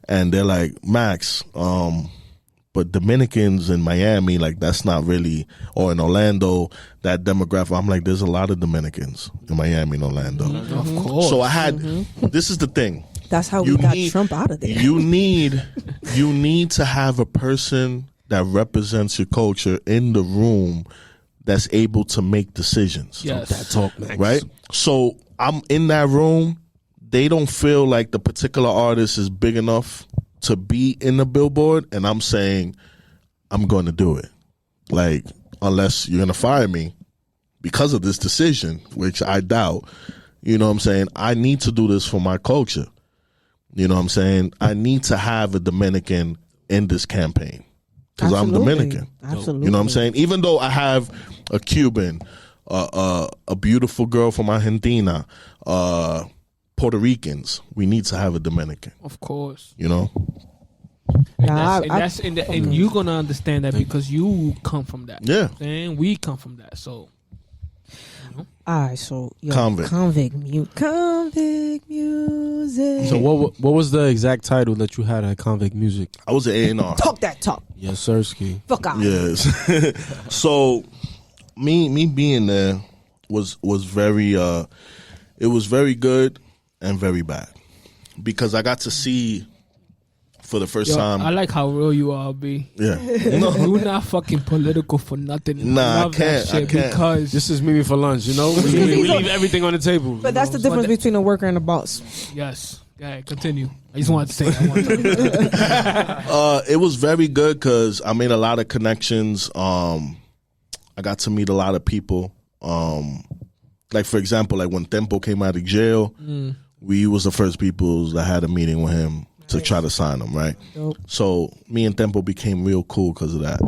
And they're like, Max, but Dominicans in Miami, like that's not really, or in Orlando, that demographic. I'm like, there's a lot of Dominicans in Miami and Orlando. Of course. So I had, this is the thing. That's how we got Trump out of there. You need to have a person that represents your culture in the room that's able to make decisions. Yes. That talk, Max. Right? So I'm in that room. They don't feel like the particular artist is big enough to be in the billboard, and I'm saying I'm going to do it. Like, unless you're going to fire me because of this decision, which I doubt, you know what I'm saying? I need to do this for my culture. You know what I'm saying? I need to have a Dominican in this campaign because I'm Dominican. Absolutely. You know what I'm saying? Even though I have a Cuban, a beautiful girl from Argentina, Puerto Ricans, we need to have a Dominican. Of course. You know? And you're gonna understand that because you come from that. Yeah. And we come from that. So all right, so Konvict music. So what was the exact title that you had at Konvict Music? I was an A&R. Talk that talk. Yes, Sirski. Fuck out. Yes. So me being there was very it was very good and very bad because I got to see for the first time. I like how real you are, B. Yeah. You're not fucking political for nothing. Nah, love I can't. that shit because This is Mimi for lunch, you know? We leave everything on the table. But that's the difference between a worker and a boss. yes. Yeah, continue. I just wanted to say that. It was very good because I made a lot of connections. I got to meet a lot of people. Like for example, like when Tempo came out of jail, we was the first people that had a meeting with him to try to sign him, right? Dope. So me and Tempo became real cool because of that.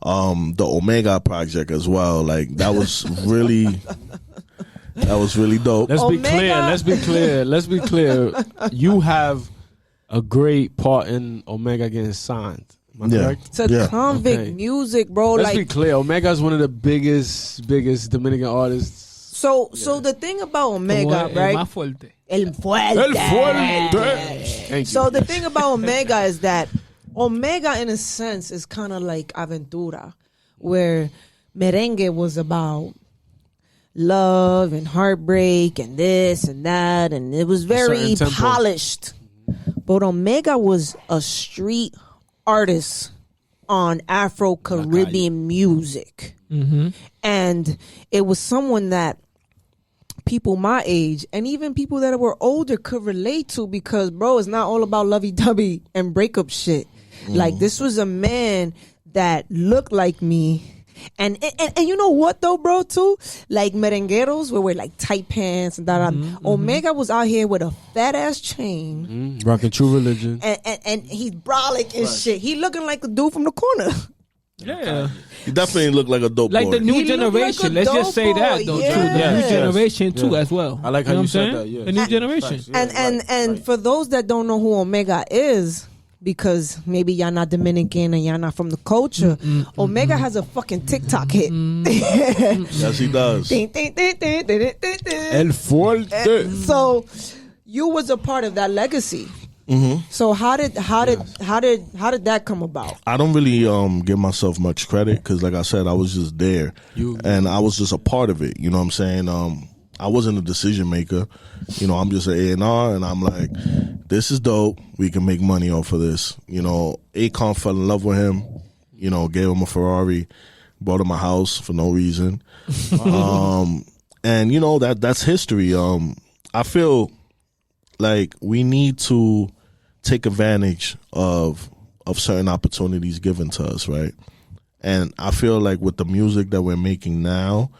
The Omega project as well, like that was really dope. Let's be Omega. clear. Let's be clear. You have a great part in Omega getting signed. Am I correct? To Konvict Okay. Music, bro. Let's be Like, clear. Omega is one of the biggest Dominican artists. so the thing about Omega, right? Más fuerte. El fuerte. Thank you. So the thing about Omega is that Omega, in a sense, is kind of like Aventura, where merengue was about love and heartbreak and this and that, and it was very certain tempo. polished. But Omega was a street artist on Afro-Caribbean music. And it was someone that people my age and even people that were older could relate to because, bro, it's not all about lovey-dovey and breakup shit. Like, this was a man that looked like me. And you know what though, bro, too? Like merengueros where wear like tight pants and that. Omega was out here with a fat ass chain. Rocking True Religion. And he's brolic and shit. He looking like the dude from the corner. Yeah. He definitely looked like a dope Like boy. the new He looked like generation. a Let's just dope say that boy, though. yes. Too. The new Yes. generation too Yeah. as well. I like how know you what said I'm that, saying? yes. The new generation. Facts, yeah. And for those that don't know who Omega is, because maybe y'all not Dominican and y'all not from the culture, Omega has a fucking TikTok hit. Yes, he does. El Fuerte. So you was a part of that legacy. So how did that come about? I don't really give myself much credit because, like I said, I was just there and I was just a part of it. You know what I'm saying? I wasn't a decision maker. You know, I'm just an A&R, and I'm like, this is dope. We can make money off of this. You know, Akon fell in love with him. You know, gave him a Ferrari, bought him a house for no reason. And you know that's history. I feel like we need to take advantage of certain opportunities given to us, right? And I feel like with the music that we're making now,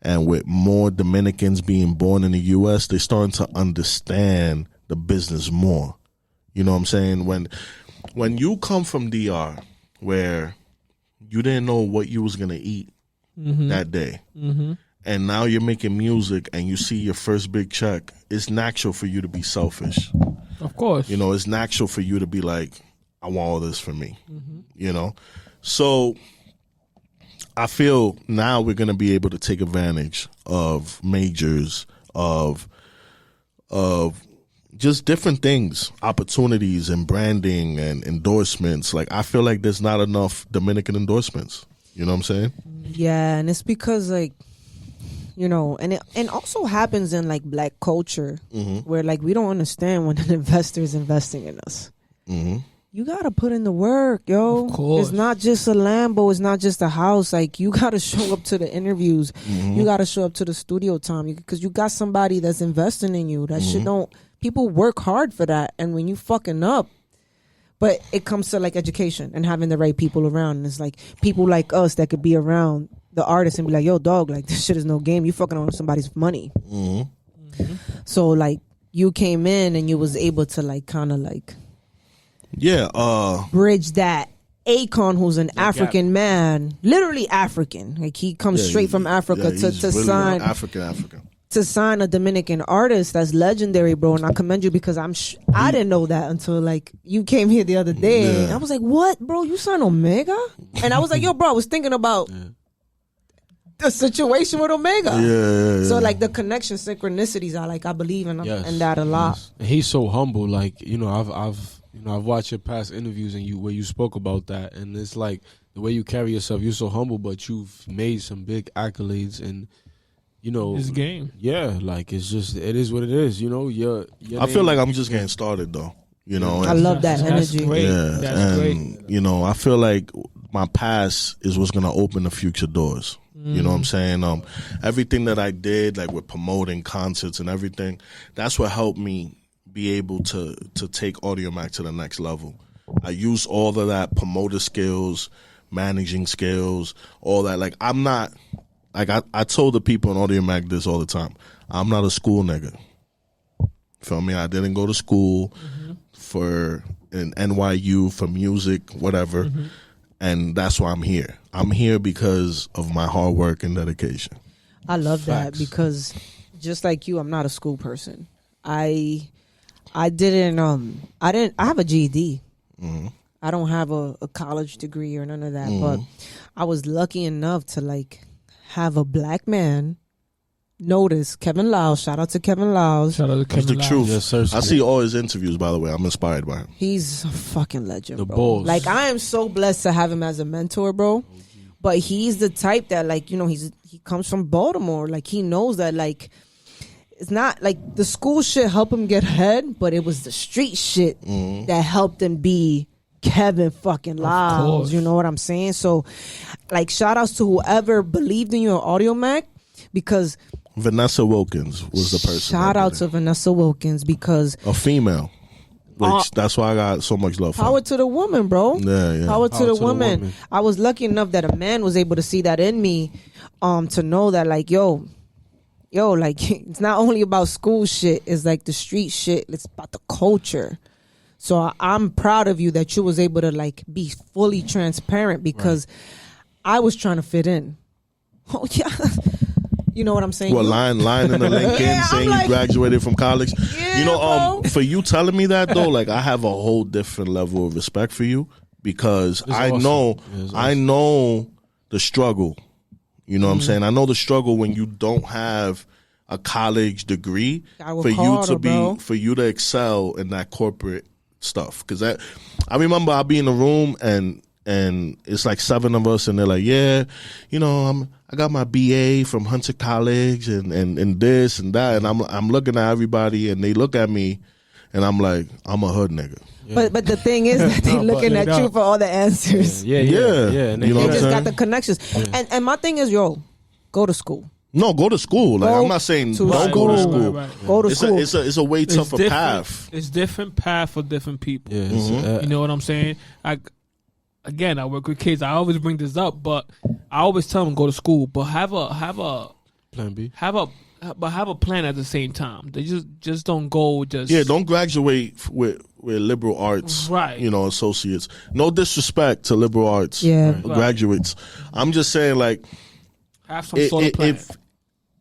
and with more Dominicans being born in the U.S., they're starting to understand the business more. You know what I'm saying? When you come from DR, where you didn't know what you was gonna eat that day, and now you're making music and you see your first big check, it's natural for you to be selfish. Of course. You know, it's natural for you to be like, I want all this for me. You know? So I feel now we're going to be able to take advantage of majors, of just different things, opportunities and branding and endorsements. Like, I feel like there's not enough Dominican endorsements. You know what I'm saying? Yeah, and it's because, like, you know, and it also happens in, like, black culture where, like, we don't understand when an investor is investing in us. You got to put in the work, yo. Of course. It's not just a Lambo. It's not just a house. Like, you got to show up to the interviews. You got to show up to the studio time because you got somebody that's investing in you. That shit don't... People work hard for that. And when you fucking up... But it comes to, like, education and having the right people around. And it's, like, people like us that could be around the artist and be like, yo, dog, like, this shit is no game. You fucking on somebody's money. So, like, you came in and you was able to, like, kind of, like... bridge that. Akon, who's an African man, literally African, like he comes straight from Africa to really sign African to sign a Dominican artist that's legendary, bro. And I commend you because I didn't know that until like you came here the other day. And I was like, what, bro? You signed Omega? And I was like, yo, bro, I was thinking about the situation with Omega. So like the connection, synchronicities, I believe in that a lot. And he's so humble. Like, you know, I've watched your past interviews and where you spoke about that, and it's like the way you carry yourself. You're so humble, but you've made some big accolades, and you know this game. Yeah, like it is what it is. You know, I feel like I'm just getting started though. You know, I love that energy. That's great. Yeah, That's great. You know, I feel like my past is what's gonna open the future doors. You know what I'm saying? Everything that I did, like with promoting concerts and everything, that's what helped me be able to take Audiomack to the next level. I use all of that promoter skills, managing skills, all that. Like, I'm not, like, I told the people in Audiomack this all the time. I'm not a school nigga. Feel me? I didn't go to school for an NYU for music, whatever. And that's why I'm here. I'm here because of my hard work and dedication. I love that because just like you, I'm not a school person. I have a GED. I don't have a college degree or none of that, but I was lucky enough to like have a black man notice Kevin Lyles. Shout out to Kevin Lyles. Shout out to Kevin That's the Lyles. truth. Yes, sir. I see all his interviews, by the way. I'm inspired by him. He's a fucking legend, The bro. balls. Like, I am so blessed to have him as a mentor, bro. But he's the type that, like, you know, he comes from Baltimore. Like, he knows that, like, it's not like the school shit helped him get ahead, but it was the street shit that helped him be Kevin fucking Lyles. You know what I'm saying? So, like, shout outs to whoever believed in you at Audiomack, because Vanessa Wilkins was the person. shout out to Vanessa Wilkins, because a female. Which that's why I got so much love for power her. to the woman, bro. Yeah. Power to the woman. I was lucky enough that a man was able to see that in me, to know that, like, yo, like, it's not only about school shit. It's like the street shit. It's about the culture. So I'm proud of you that you was able to, like, be fully transparent, because I was trying to fit in. Oh yeah. You know what I'm saying? What, lying in the LinkedIn saying like, you graduated from college? Yeah, you know, bro. for you telling me that though, like, I have a whole different level of respect for you, because I know the struggle. You know what I'm saying? I know the struggle when you don't have a college degree for you to excel in that corporate stuff. Because I remember I'll be in the room and it's like 7 of us, and they're like, yeah, you know, I got my BA from Hunter College and this and that, and I'm looking at everybody, and they look at me, and I'm like, I'm a hood nigga. Yeah. But the thing is that they looking at you for all the answers. Yeah. And you know They what I'm just saying? got the connections. And my thing is, yo, go to school. No, go to school. Like, I'm not saying don't go to school. Right. Go to school. It's a way tougher different. path. It's different path for different people. Yeah, You know what I'm saying? I work with kids. I always bring this up, but I always tell them go to school, but have a plan B. have a plan at the same time. They just don't go just Don't graduate with liberal arts, right? You know, associates. No disrespect to liberal arts, graduates. I'm just saying, like, have some sort of plan.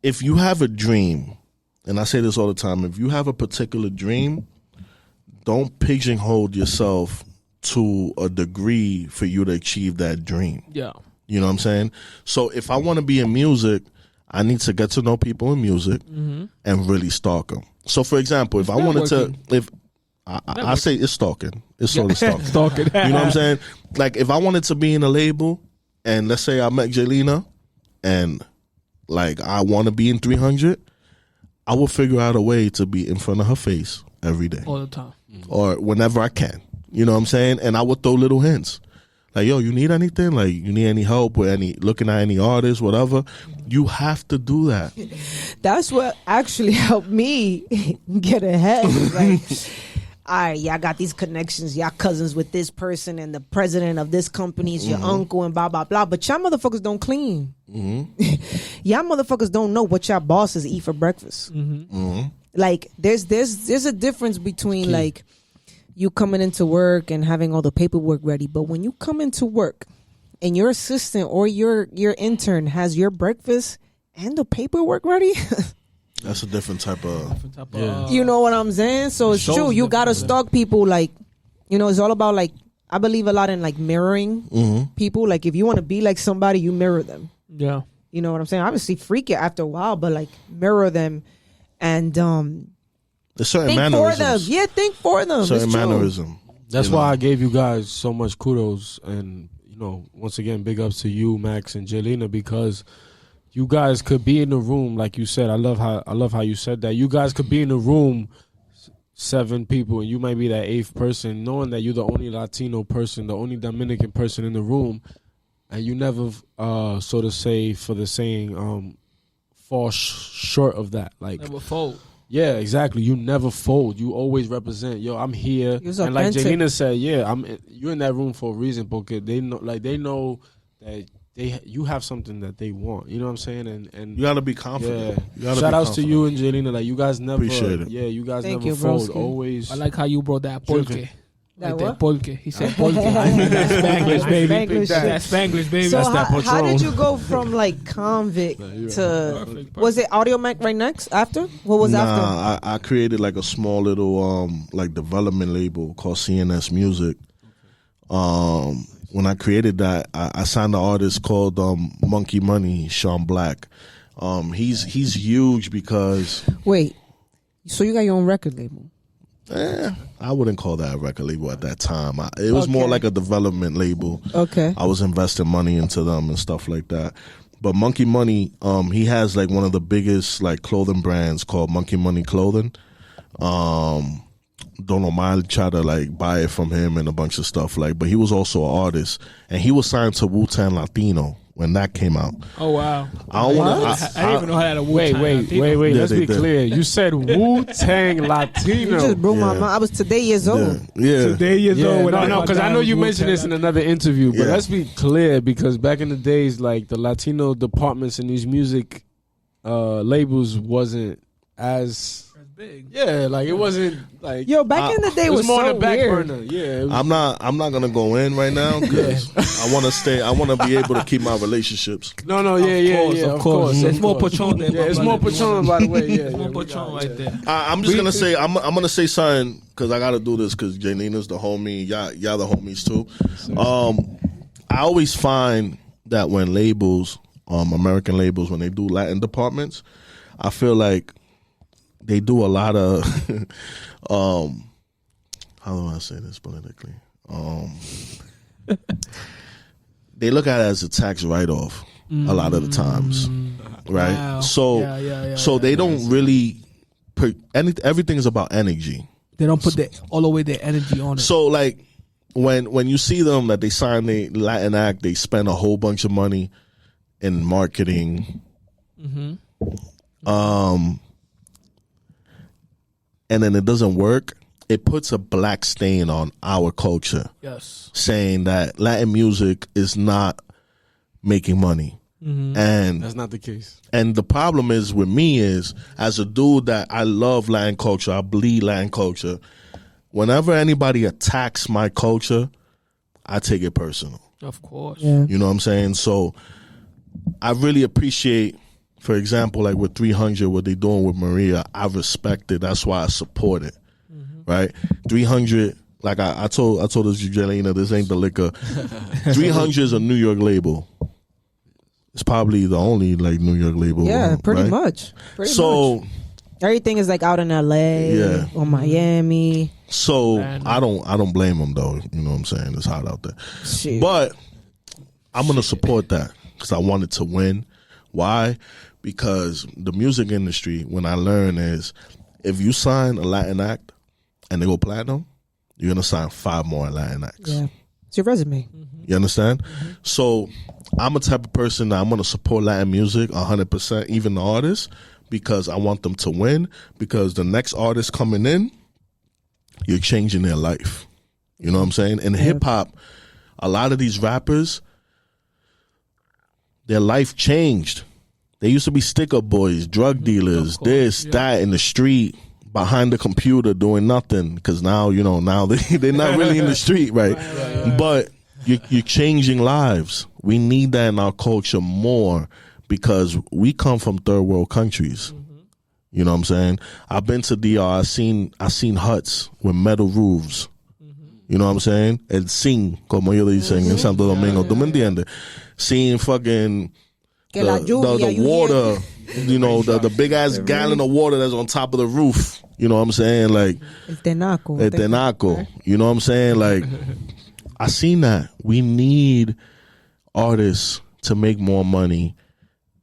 If you have a dream, and I say this all the time, if you have a particular dream, don't pigeonhole yourself to a degree for you to achieve that dream. Yeah. You know what I'm saying? So if I want to be in music, I need to get to know people in music and really stalk them. So for example, if I wanted to, if I say it's stalking, it's sort of stalking. Stalking. You know what I'm saying? Like if I wanted to be in a label, and let's say I met Jelena, and like I want to be in 300, I will figure out a way to be in front of her face every day, all the time, or whenever I can. You know what I'm saying? And I would throw little hints. Like, yo, you need anything? Like, you need any help with looking at any artists, whatever? You have to do that. That's what actually helped me get ahead. Like, all right, y'all got these connections. Y'all cousins with this person, and the president of this company is your uncle, and blah, blah, blah. But y'all motherfuckers don't clean. Y'all motherfuckers don't know what y'all bosses eat for breakfast. Like, there's a difference between, like, you coming into work and having all the paperwork ready. But when you come into work and your assistant or your intern has your breakfast and the paperwork ready, that's a different type of... you know what I'm saying? So it's true. You got to stalk people. Like, you know, it's all about, like, I believe a lot in, like, mirroring people. Like, if you want to be like somebody, you mirror them. Yeah. You know what I'm saying? Obviously freak it after a while, but, like, mirror them and... There's certain think mannerisms. for them. Yeah, think for them. Certain it's true. mannerism. That's why I gave you guys so much kudos, and you know, once again, big ups to you, Max and Jelena, because you guys could be in the room, like you said. I love how you said that. You guys could be in the room, 7 people, and you might be that 8th person, knowing that you're the only Latino person, the only Dominican person in the room, and you never, so to say, for the saying, fall short of that. Like Never fold. Yeah, exactly. You never fold. You always represent. Yo, I'm here. And like Jelena said, yeah, you're in that room for a reason, because they know that you have something that they want. You know what I'm saying? And you gotta be confident. Yeah. Shout outs to you and Jelena. Like, you guys never appreciate it. Yeah, you guys Thank never you, fold. broski. Always. I like how you brought that pulque. That Like what? Pulque. He said pulque. That's Spanglish, baby. Spanglish That's Spanglish, baby. So That's that how Patron. did you go from like Konvict to Perfect. was it Audiomack right next after? What was after? Nah, I created like a small little like development label called CNS Music. When I created that, I signed an artist called Monkey Money, Sean Black. He's huge because Wait, so you got your own record label? I wouldn't call that a record label at that time. It was more like a development label. Okay. I was investing money into them and stuff like that. But Monkey Money, he has like one of the biggest like clothing brands called Monkey Money Clothing. Don't know, might try to like buy it from him and a bunch of stuff like. But he was also an artist, and he was signed to Wu-Tang Latino when that came out. Oh wow! I don't want I didn't even know how that. Wait. Yeah, Let's they be did. clear. You said Wu-Tang Latino. You just blew my mind. I was today years old. Yeah. Today years Yeah, old. no, because I know you mentioned this in another interview, but Yeah. let's be clear, because back in the days, like the Latino departments in these music labels wasn't as big. Yeah, like it wasn't like Yo, back in the day it was more so on the back weird. burner. Yeah, it was, I'm not gonna go in right now because I want to stay. I want to be able to keep my relationships. no, Of course. It's more Patron than Yeah, it's more Patron, by the way. Yeah, It's more we Patron got it, right yeah. there. I'm just gonna say I'm gonna say something because I gotta do this because Janina's the homie. Y'all the homies too. I always find that when labels, American labels, when they do Latin departments, I feel like they do a lot of how do I say this politically? They look at it as a tax write-off a lot of the times, right? Wow. So, Yeah, they don't really. Everything is about energy. They don't put all the way their energy on it. So, like when you see them that they sign the Latin Act, they spend a whole bunch of money in marketing. And then it doesn't work, it puts a black stain on our culture, Yes. saying that Latin music is not making money. And That's not the case. and the problem is with me is, as a dude that I love Latin culture, I bleed Latin culture, whenever anybody attacks my culture, I take it personal. Of course. Yeah. You know what I'm saying? So I really appreciate, for example, like with 300, what they're doing with Maria, I respect it. That's why I support it. Right? 300, like I told us, Jelena, this ain't the liquor. 300 is a New York label. It's probably the only like New York label. Yeah, pretty right? much. So everything is like out in LA or Miami. So I don't blame them though. You know what I'm saying? It's hot out there. Shit. But I'm gonna support that because I wanted to win. Why? Because the music industry, when I learn is, if you sign a Latin act and they go platinum, you're gonna sign 5 more Latin acts. Yeah, it's your resume. You understand? So I'm a type of person that I'm gonna support Latin music 100%, even the artists, because I want them to win. Because the next artist coming in, you're changing their life. You know what I'm saying? In hip hop, a lot of these rappers, their life changed. They used to be sticker boys, drug dealers, that in the street, behind the computer doing nothing. Because now, now they're not really in the street, right? But you're changing lives. We need that in our culture more because we come from third world countries. You know what I'm saying? I've been to DR. I seen huts with metal roofs. You know what I'm saying? El zinc, como ellos dicen en Santo Domingo. ¿Tú me entiendes? Seeing fucking the water, the big ass gallon of water that's on top of the roof. You know what I'm saying? Like El tenaco. Right? You know what I'm saying? Like I seen that. We need artists to make more money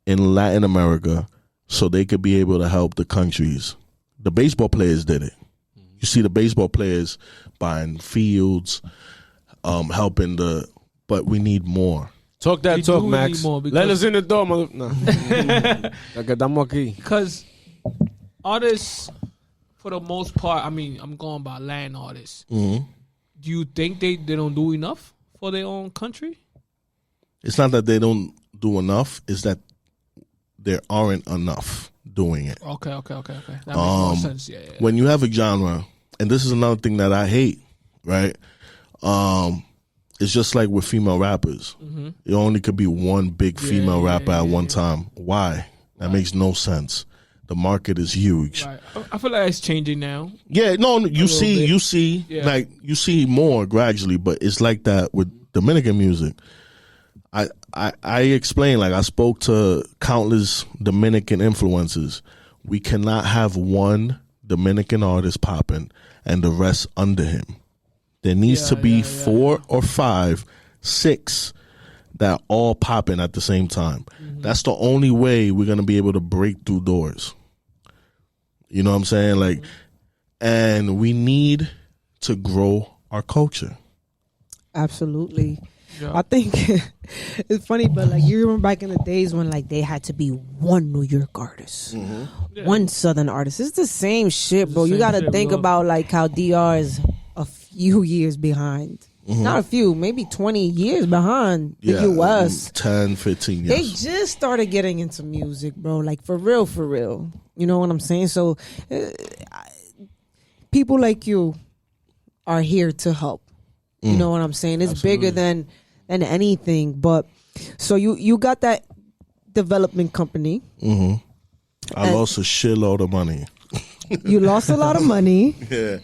in Latin America so they could be able to help the countries. The baseball players did it. You see the baseball players buying fields, helping but we need more. Talk that talk, Max. Let us in the door, mother. No. Because artists, for the most part, I mean, I'm going by Latin artists. Mm-hmm. Do you think they don't do enough for their own country? It's not that they don't do enough. It's that there aren't enough doing it. Okay. That makes more sense. Yeah. When you have a genre, and this is another thing that I hate, right? It's just like with female rappers. Mm-hmm. It only could be one big female rapper at one time. Why? That makes no sense. The market is huge. Right. I feel like it's changing now. Yeah, no, you see more gradually, but it's like that with Dominican music. I explained, like I spoke to countless Dominican influencers. We cannot have one Dominican artist popping and the rest under him. There needs to be 4 or 5, 6 that all popping at the same time. Mm-hmm. That's the only way we're going to be able to break through doors. You know what I'm saying? Like, and we need to grow our culture. Absolutely. Yeah. I think it's funny, but like you remember back in the days when like they had to be one New York artist, one Southern artist. It's the same shit, bro. You got to think about like how DR is a few years behind. Mm-hmm. Not a few, maybe 20 years behind the US. 10, 15 years. They just started getting into music, bro. Like for real. You know what I'm saying? So people like you are here to help. You know what I'm saying? It's bigger than anything. But so you got that development company. Mm-hmm. I lost a shitload of money. You lost a lot of money. Yeah.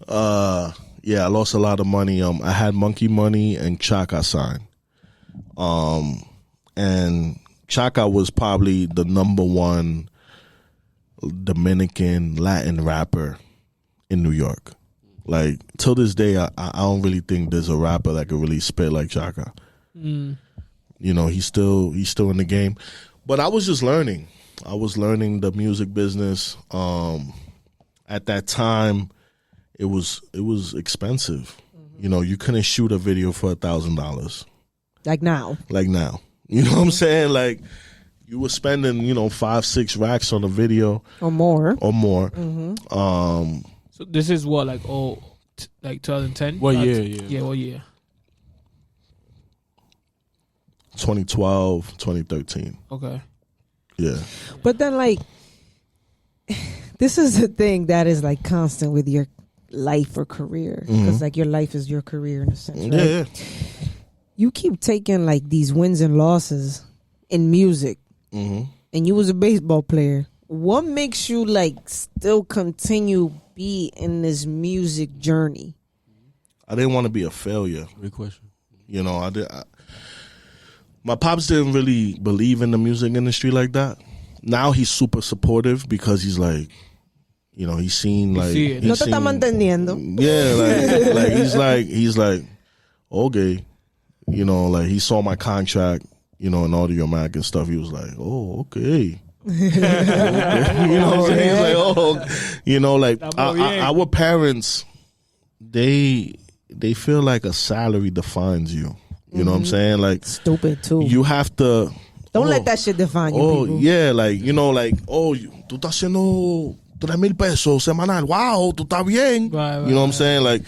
I lost a lot of money. I had Monkey Money and Chaka signed. And Chaka was probably the number one Dominican Latin rapper in New York. Like, till this day, I don't really think there's a rapper that could really spit like Chaka. You know, he's still in the game. But I was just learning. I was learning the music business. At that time, it was expensive. You know, you couldn't shoot a video for $1,000. Like now. You know what I'm saying? Like, you were spending, 5-6 racks on a video. Or more. Mm-hmm. So this is what, like 2010? What year? Yeah, what year? 2012, 2013. Okay. Yeah. But then, like, this is the thing that is, like, constant with your life or career. Because, like, your life is your career in a sense, right? Yeah. You keep taking, like, these wins and losses in music. And you was a baseball player. What makes you, like, still continue be in this music journey? I didn't want to be a failure. Great question. I did. my pops didn't really believe in the music industry like that. Now he's super supportive because he's like, you know, he's seen like see it. No te estamos entendiendo. yeah, he's like, okay, you know, like he saw my contract, you know, in Audiomack and stuff. He was like, oh, okay. You know what I'm saying? He's like, oh, you know, like our parents, they feel like a salary defines you. You know what I'm saying? Like Stupid too. you have to. Don't let that shit define you. Oh people. yeah, like you know, like tú estás haciendo 3,000 pesos semanal. Wow, tú estás bien. Right, you know what I'm saying? Like,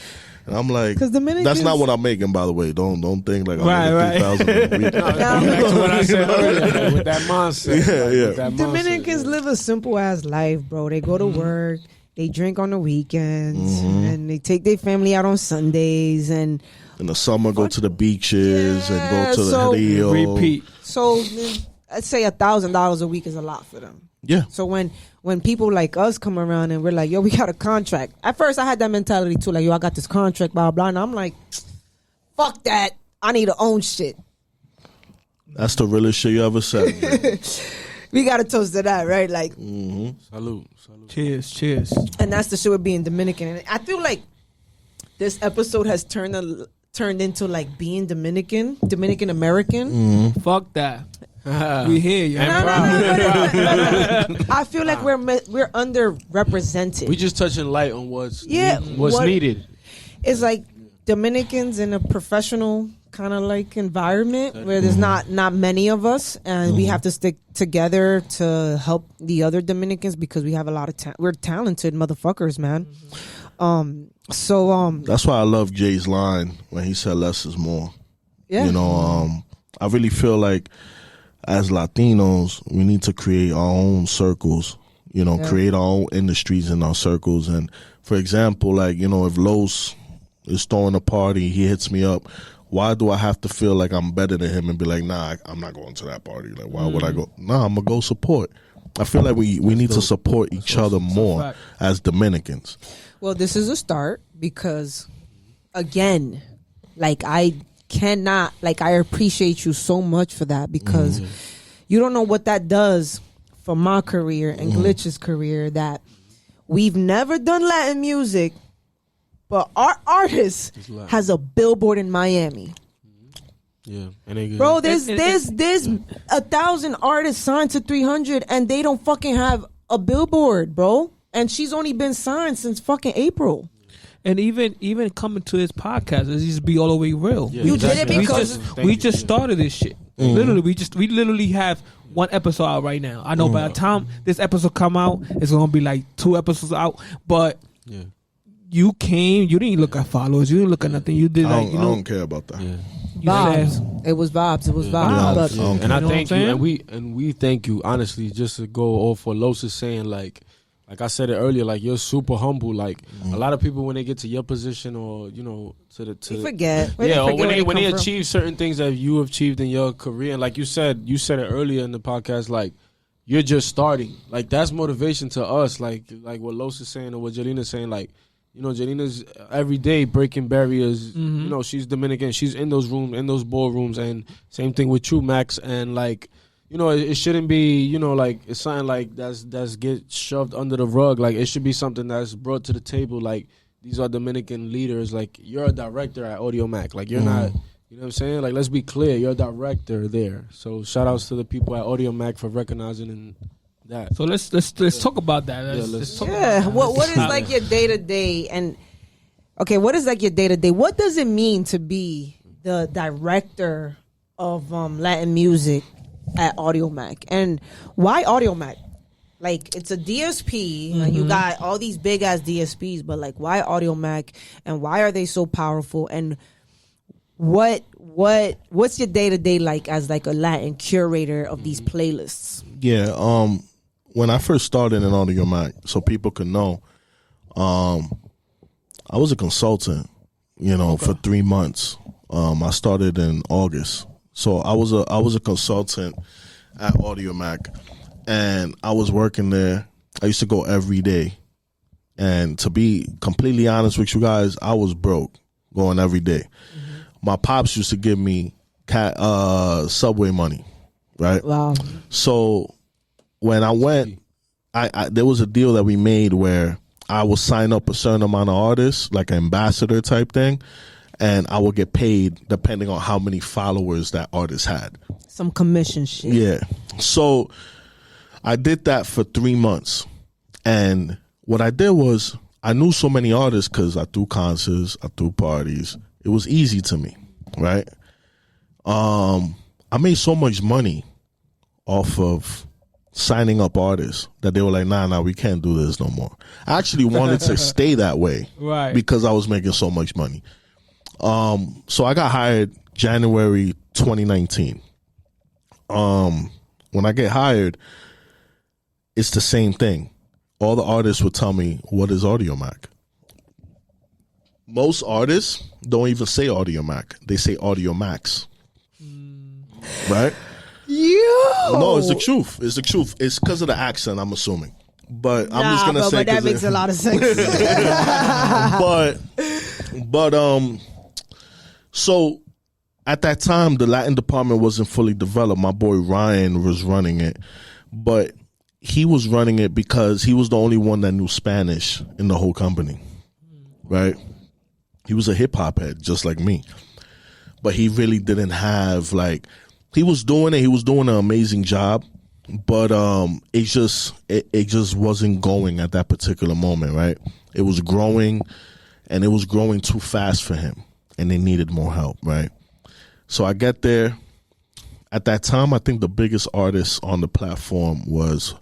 and I'm like, 'Cause Dominicans- that's not what I'm making, by the way. Don't think like I'm Right, making 3,000 a week. That's what I said earlier with that mindset. With that mindset, Dominicans live a simple ass life, bro. They go to work, they drink on the weekends, and they take their family out on Sundays, and In the summer, go to the beaches and go to the so- Rio. Repeat. so I'd say $1,000 a week is a lot for them. Yeah. So when people like us come around and we're like, yo, we got a contract. At first, I had that mentality too, like, yo, I got this contract, blah blah. And I'm like, fuck that. I need to own shit. That's the realest shit you ever said. We got to toast to that, right? Like, Salute. Cheers. and that's the shit with being Dominican. And I feel like this episode has turned into like being Dominican American. Fuck that. We hear you. No. I feel like we're underrepresented. We just touching light on what's what- needed. It's like Dominicans in a professional kind of like environment where there's not many of us, and we have to stick together to help the other Dominicans because we have a lot of we're talented motherfuckers, man. That's why I love Jay's line when he said less is more. Yeah. You know, I really feel like as Latinos, we need to create our own circles, you know, create our own industries in our circles. And for example, like, you know, if Los is throwing a party, he hits me up. Why do I have to feel like I'm better than him and be like, nah, I'm not going to that party? Like, why would I go? Nah, I'm going to go support. I feel like we need to support each other more as Dominicans. Well, this is a start because, again, like I appreciate you so much for that because you don't know what that does for my career and Glitch's career, that we've never done Latin music, but our artist has a billboard in Miami. Yeah, and Bro, there's 1,000 artists signed to 300 and they don't fucking have a billboard, bro. And she's only been signed since fucking April. And even coming to this podcast, let's just be all the way real. Yeah, You did it because we just started this shit. Literally, we literally have one episode out right now. I know by the time this episode come out, it's gonna be like 2 episodes out. But you came, you didn't look at followers, you didn't look at nothing. You did I like don't, I don't care about that. you vibes. said, It was vibes. It was vibes. Yeah, But yeah. and I You know thank what I'm you, and we thank you honestly. Just to go off what Los is saying, like I said it earlier, like you're super humble. Like a lot of people when they get to your position, or you know, we forget. Where yeah, they or forget when they come from. achieve certain things that you have achieved in your career, and like you said it earlier in the podcast, like you're just starting. Like that's motivation to us. Like what Los is saying or what Jelina's saying. Like, you know, Jelina's every day breaking barriers. You know, she's Dominican. She's in those rooms, in those ballrooms, and same thing with you, Max. And like, you know, it shouldn't be, you know, like it's something like that's get shoved under the rug. Like it should be something that's brought to the table. Like these are Dominican leaders. Like you're a director at Audiomack. Like you're not, you know what I'm saying? Like let's be clear, you're a director there. So shout outs to the people at Audiomack for recognizing that. so let's talk about that. Let's talk Yeah. about that. What is like your day to day? And okay, what is like your day to day? What does it mean to be the director of Latin music at Audiomack? And why Audiomack? Like it's a DSP, and you got all these big ass DSPs, but like why Audiomack, and why are they so powerful? And what's your day to day like as like a Latin curator of these playlists? Yeah, when I first started in Audiomack, so people could know, I was a consultant, you know, for 3 months. I started in August, so I was a consultant at Audiomack, and I was working there. I used to go every day, and to be completely honest with you guys, I was broke going every day. My pops used to give me Subway money, right? Wow. So when I went, I there was a deal that we made where I would sign up a certain amount of artists, like an ambassador type thing, and I would get paid depending on how many followers that artist had. Some commission shit. Yeah. So I did that for 3 months. And what I did was I knew so many artists because I threw concerts, I threw parties. It was easy to me, right? I made so much money off of signing up artists that they were like, nah, we can't do this no more. I actually wanted to stay that way, Right. because I was making so much money. So I got hired January 2019. When I get hired, it's the same thing. All the artists would tell me, what is Audiomack? Most artists don't even say Audiomack. They say Audiomax. Right? Yo! No, it's the truth. It's the truth. It's because of the accent, I'm assuming. But I'm just gonna say, but that makes a lot of sense. So at that time, the Latin department wasn't fully developed. My boy Ryan was running it, but he was running it because he was the only one that knew Spanish in the whole company, right? He was a hip hop head, just like me, but he really didn't have he was doing it. He was doing an amazing job, but it just wasn't going at that particular moment, right? It was growing, and it was growing too fast for him, and they needed more help, right? So I get there. At that time, I think the biggest artist on the platform was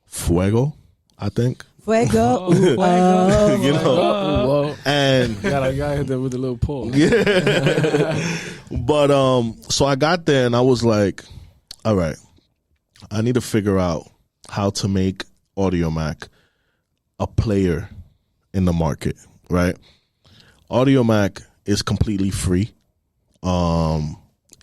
Fuego, I think. Fuego. You know, and I got hit there with a little pause. yeah. But so I got there and I was like, all right, I need to figure out how to make Audiomack a player in the market, right? Audiomack is completely free. Oh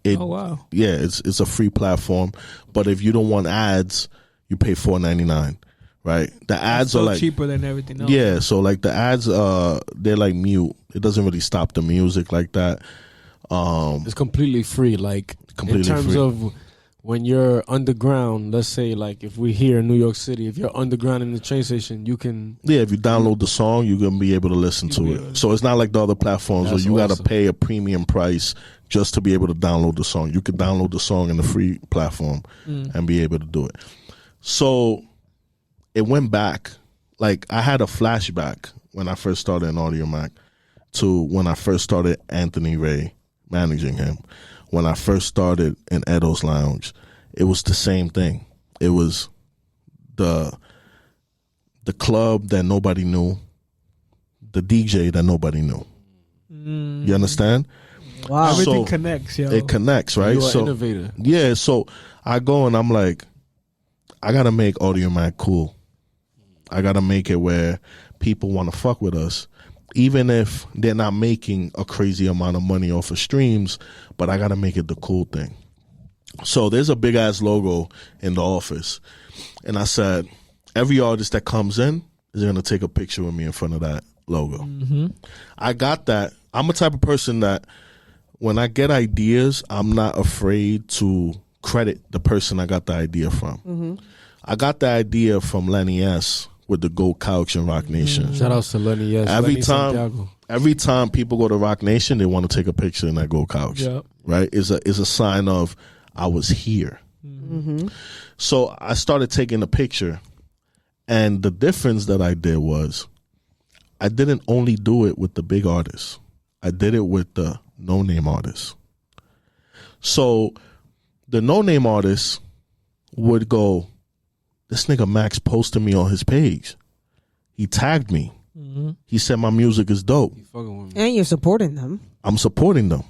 wow. Yeah, it's a free platform, but if you don't want ads, you pay $4.99, right? The ads are like cheaper than everything else. Yeah, so like the ads, they're like mute. It doesn't really stop the music like that. It's completely free. Like Completely in terms free. of when you're underground, let's say like if we're here in New York City, if you're underground in the train station, you can. Yeah, if you download the song, you're gonna be able to listen to it. So it's not like the other platforms That's where you awesome. gotta pay a premium price just to be able to download the song. You can download the song in the free platform and be able to do it. So it went back. Like I had a flashback when I first started in Audiomack to when I first started Anthony Ray managing him. When I first started in Edo's Lounge, it was the same thing. It was the club that nobody knew, the DJ that nobody knew. You understand? Wow. Everything So connects, yo. it connects, right? You're So an innovator. yeah, so I go and I'm like, I gotta make Audiomack cool. I gotta make it where people want to fuck with us, even if they're not making a crazy amount of money off of streams. But I gotta make it the cool thing. So there's a big ass logo in the office, and I said, every artist that comes in is gonna take a picture with me in front of that logo. I got that. I'm a type of person that when I get ideas, I'm not afraid to credit the person I got the idea from. I got the idea from Lenny S with the Gold Couch and Rock Nation. Shout outs to Lenny. Yes, Every time people go to Rock Nation, they want to take a picture in that Gold Couch. Yep. Right? It's a sign of I was here. So I started taking a picture, and the difference that I did was I didn't only do it with the big artists. I did it with the no-name artists. So the no-name artists would go, this nigga Max posted me on his page. He tagged me. He said my music is dope. You fucking with me. And you're supporting them. I'm supporting them.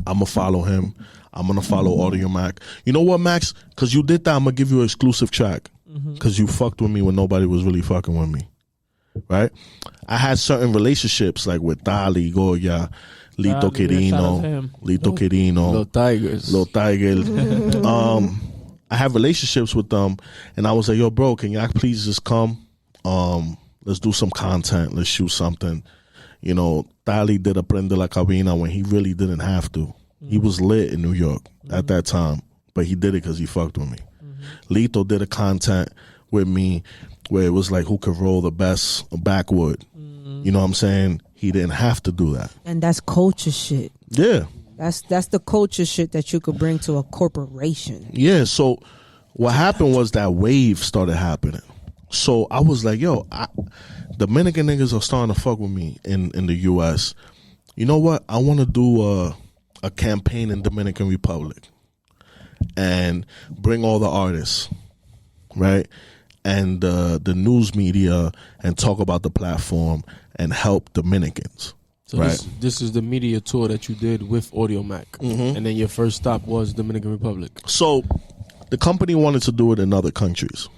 I'm going to follow him. I'm going to follow Audiomack. You know what, Max? Because you did that, I'm going to give you an exclusive track. Because you fucked with me when nobody was really fucking with me. Right? I had certain relationships like with Dali, Goya, Lito Dali, shout out to Quirino, him. Lito Quirino, Little Tigers. Lil Tiger. I have relationships with them, and I was like, yo, bro, can y'all please just come? Let's do some content. Let's shoot something. You know, Dali did a Prende la Cabina when he really didn't have to. He was lit in New York at that time, but he did it because he fucked with me. Lito did a content with me where it was like who could roll the best backwood. You know what I'm saying? He didn't have to do that. And that's culture shit. Yeah. That's the culture shit that you could bring to a corporation. Yeah, so what happened was that wave started happening. So I was like, yo, Dominican niggas are starting to fuck with me in the U.S. You know what? I want to do a campaign in Dominican Republic and bring all the artists, right? And the news media and talk about the platform and help Dominicans. So right. this is the media tour that you did with Audiomack. And then your first stop was Dominican Republic. So the company wanted to do it in other countries.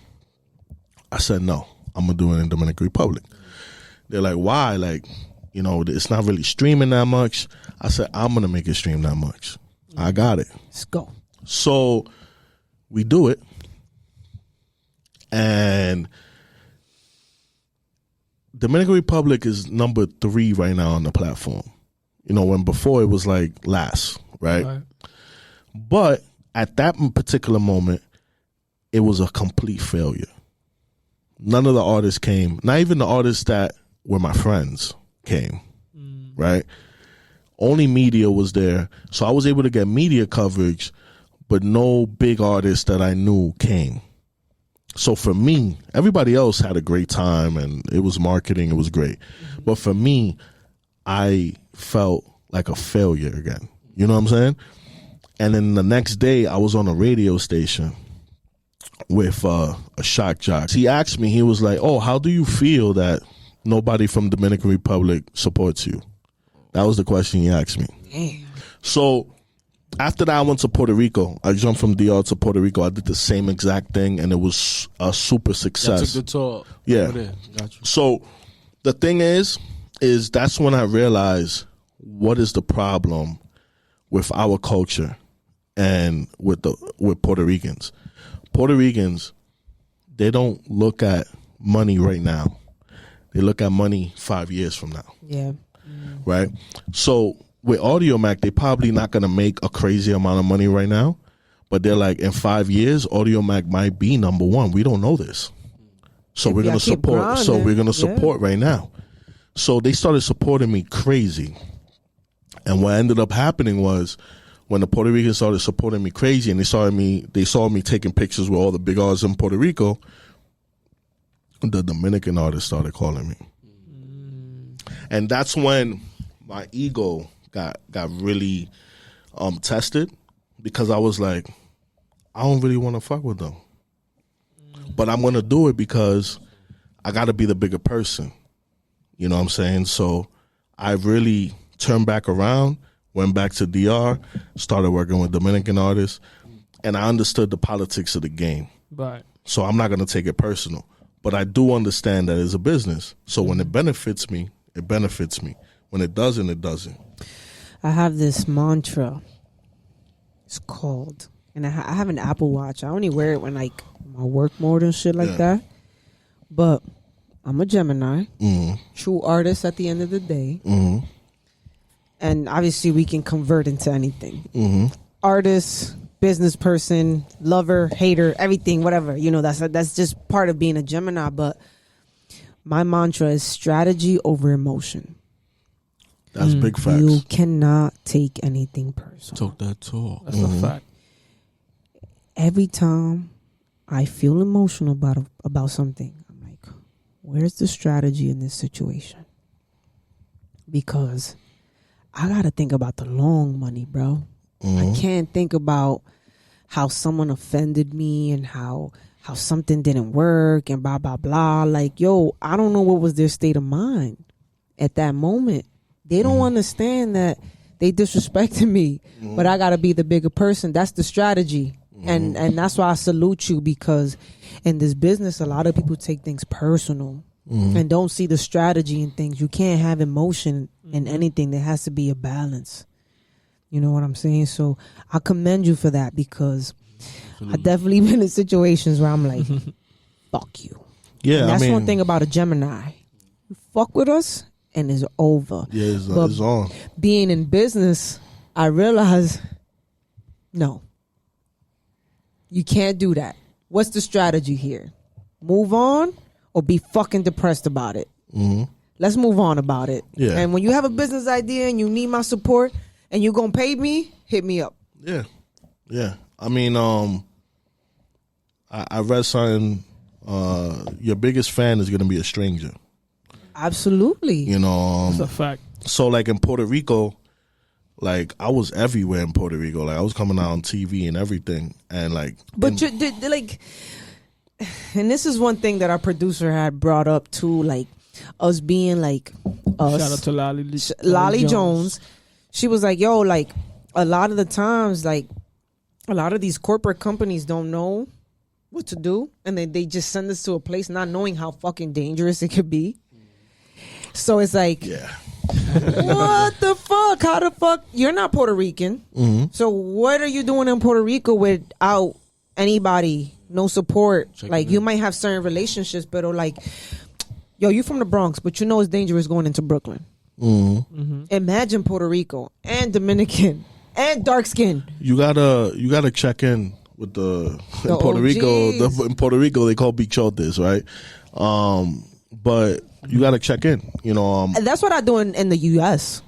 I said, no, I'm going to do it in Dominican Republic. They're like, why? Like, you know, it's not really streaming that much. I said, I'm going to make it stream that much. I got it. Let's go. So we do it. And Dominican Republic is number 3 right now on the platform. You know, when before it was like last, right? But at that particular moment, it was a complete failure. None of the artists came. Not even the artists that were my friends came, right? Only media was there. So I was able to get media coverage, but no big artists that I knew came. So for me, everybody else had a great time and it was marketing. It was great. But for me, I felt like a failure again. You know what I'm saying? And then the next day I was on a radio station with a shock jock. He asked me, he was like, oh, how do you feel that nobody from Dominican Republic supports you? That was the question he asked me. Damn. So after that, I went to Puerto Rico. I jumped from DR to Puerto Rico. I did the same exact thing, and it was a super success. I took the tour. Yeah. Got you. So the thing is that's when I realized what is the problem with our culture and with Puerto Ricans. Puerto Ricans, they don't look at money right now. They look at money 5 years from now. Yeah. Right? So with Audiomack, they're probably not going to make a crazy amount of money right now, but they're like, in 5 years, Audiomack might be number 1. We don't know this. So we're going to support. So we're going to support right now. So they started supporting me crazy. And what ended up happening was when the Puerto Ricans started supporting me crazy and they saw me taking pictures with all the big artists in Puerto Rico, the Dominican artists started calling me. And that's when my ego got really tested, because I was like, I don't really want to fuck with them. But I'm going to do it because I got to be the bigger person. You know what I'm saying? So I really turned back around, went back to DR, started working with Dominican artists, and I understood the politics of the game. Right. So I'm not going to take it personal. But I do understand that it's a business. So when it benefits me, it benefits me. When it doesn't, it doesn't. I have this mantra. It's called, and I have an Apple Watch. I only wear it when like my work mode and shit like that. But I'm a Gemini, true artist at the end of the day. And obviously we can convert into anything. Artist, business person, lover, hater, everything, whatever. You know, that's just part of being a Gemini. But my mantra is strategy over emotion. That's big facts. You cannot take anything personal. Talk that talk. That's a fact. Every time I feel emotional about something, I'm like, where's the strategy in this situation? Because I got to think about the long money, bro. I can't think about how someone offended me and how something didn't work and blah, blah, blah. Like, yo, I don't know what was their state of mind at that moment. They don't understand that they disrespected me, but I got to be the bigger person. That's the strategy. And that's why I salute you, because in this business, a lot of people take things personal and don't see the strategy in things. You can't have emotion in anything. There has to be a balance. You know what I'm saying? So I commend you for that, because I've definitely been in situations where I'm like, fuck you. Yeah, and that's one thing about a Gemini. You fuck with us and it's over. Yeah, it's But on. being in business, I realized, no, you can't do that. What's the strategy here? Move on or be fucking depressed about it? Mm-hmm. Let's move on about it. Yeah. And when you have a business idea and you need my support and you're going to pay me, hit me up. Yeah. Yeah. I mean, I read something, your biggest fan is going to be a stranger. Absolutely. You know, That's a fact. so like in Puerto Rico, like I was everywhere in Puerto Rico. Like I was coming out on TV and everything. And like, But like, and this is one thing that our producer had brought up too, like us being like us. Shout out to Lolly Jones. She was like, yo, like a lot of the times, like a lot of these corporate companies don't know what to do, and then they just send us to a place not knowing how fucking dangerous it could be. So it's like, yeah. what the fuck? How the fuck? You're not Puerto Rican. Mm-hmm. So what are you doing in Puerto Rico without anybody, no support? Like you might have certain relationships, but like, yo, you from the Bronx, but you know it's dangerous going into Brooklyn. Mm-hmm. Mm-hmm. Imagine Puerto Rico and Dominican and dark skin. You gotta check in with the in Puerto OGs. Rico. In Puerto Rico, they call bichotes, right? But you gotta check in. You know, And that's what I do in the U.S.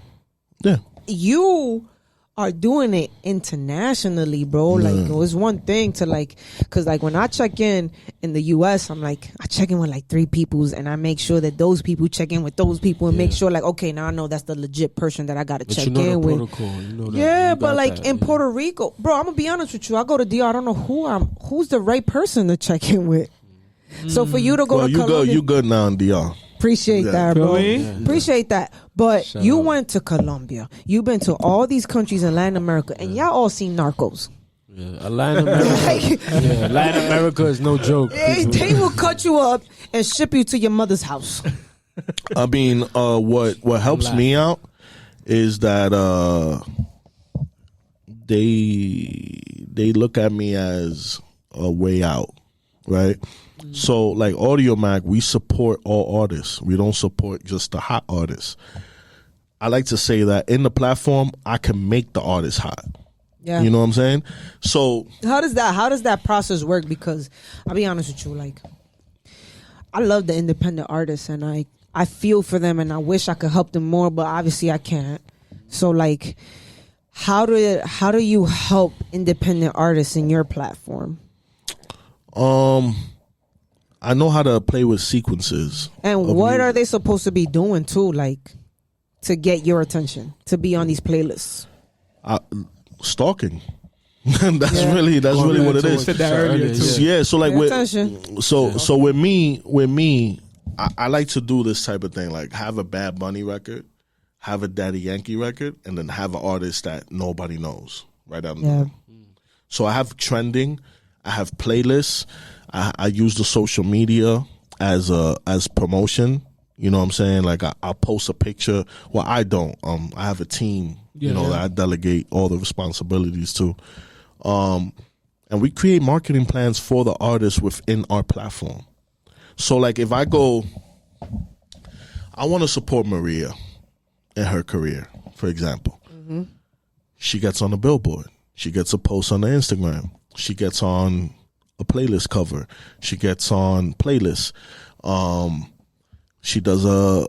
yeah. You are doing it internationally, bro. Like, it's one thing to like, cause like when I check in the U.S., I'm like, I check in with like 3 peoples, and I make sure that those people check in with those people, and make sure like, okay, now I know that's the legit person that I gotta check in the with. protocol. You know that. Yeah, You but got like that, in Puerto Rico, bro, I'm gonna be honest with you. I go to DR, I don't know who's the right person to check in with. So for you to go Well, to you Colombia, you good now in DR. appreciate that, bro. Really? Appreciate that. But Shout you out. went to Colombia. You've been to all these countries in Latin America, and y'all all seen Narcos. Yeah, Latin America. Yeah, Latin America is no joke. They will cut you up and ship you to your mother's house. I mean, what helps me out is that they look at me as a way out, right? So like Audiomack, we support all artists. We don't support just the hot artists. I like to say that in the platform, I can make the artist hot. Yeah. You know what I'm saying? So How does that process work? Because I'll be honest with you, like I love the independent artists, and I feel for them, and I wish I could help them more, but obviously I can't. So like, how do you help independent artists in your platform? I know how to play with sequences. And of what music. are they supposed to be doing too, like to get your attention, to be on these playlists? Stalking. That's really what it is. Said that earlier, too. Yeah, so like Pay with attention. so with me, I like to do this type of thing, like have a Bad Bunny record, have a Daddy Yankee record, and then have an artist that nobody knows right out. Yeah. So I have trending, I have playlists, I use the social media as promotion. You know what I'm saying? Like I'll post a picture. Well, I don't. I have a team. That I delegate all the responsibilities to. And we create marketing plans for the artists within our platform. So like if I go, I want to support Maria in her career, for example. Mm-hmm. She gets on the billboard. She gets a post on the Instagram. She gets on a playlist cover. She gets on playlists. She does a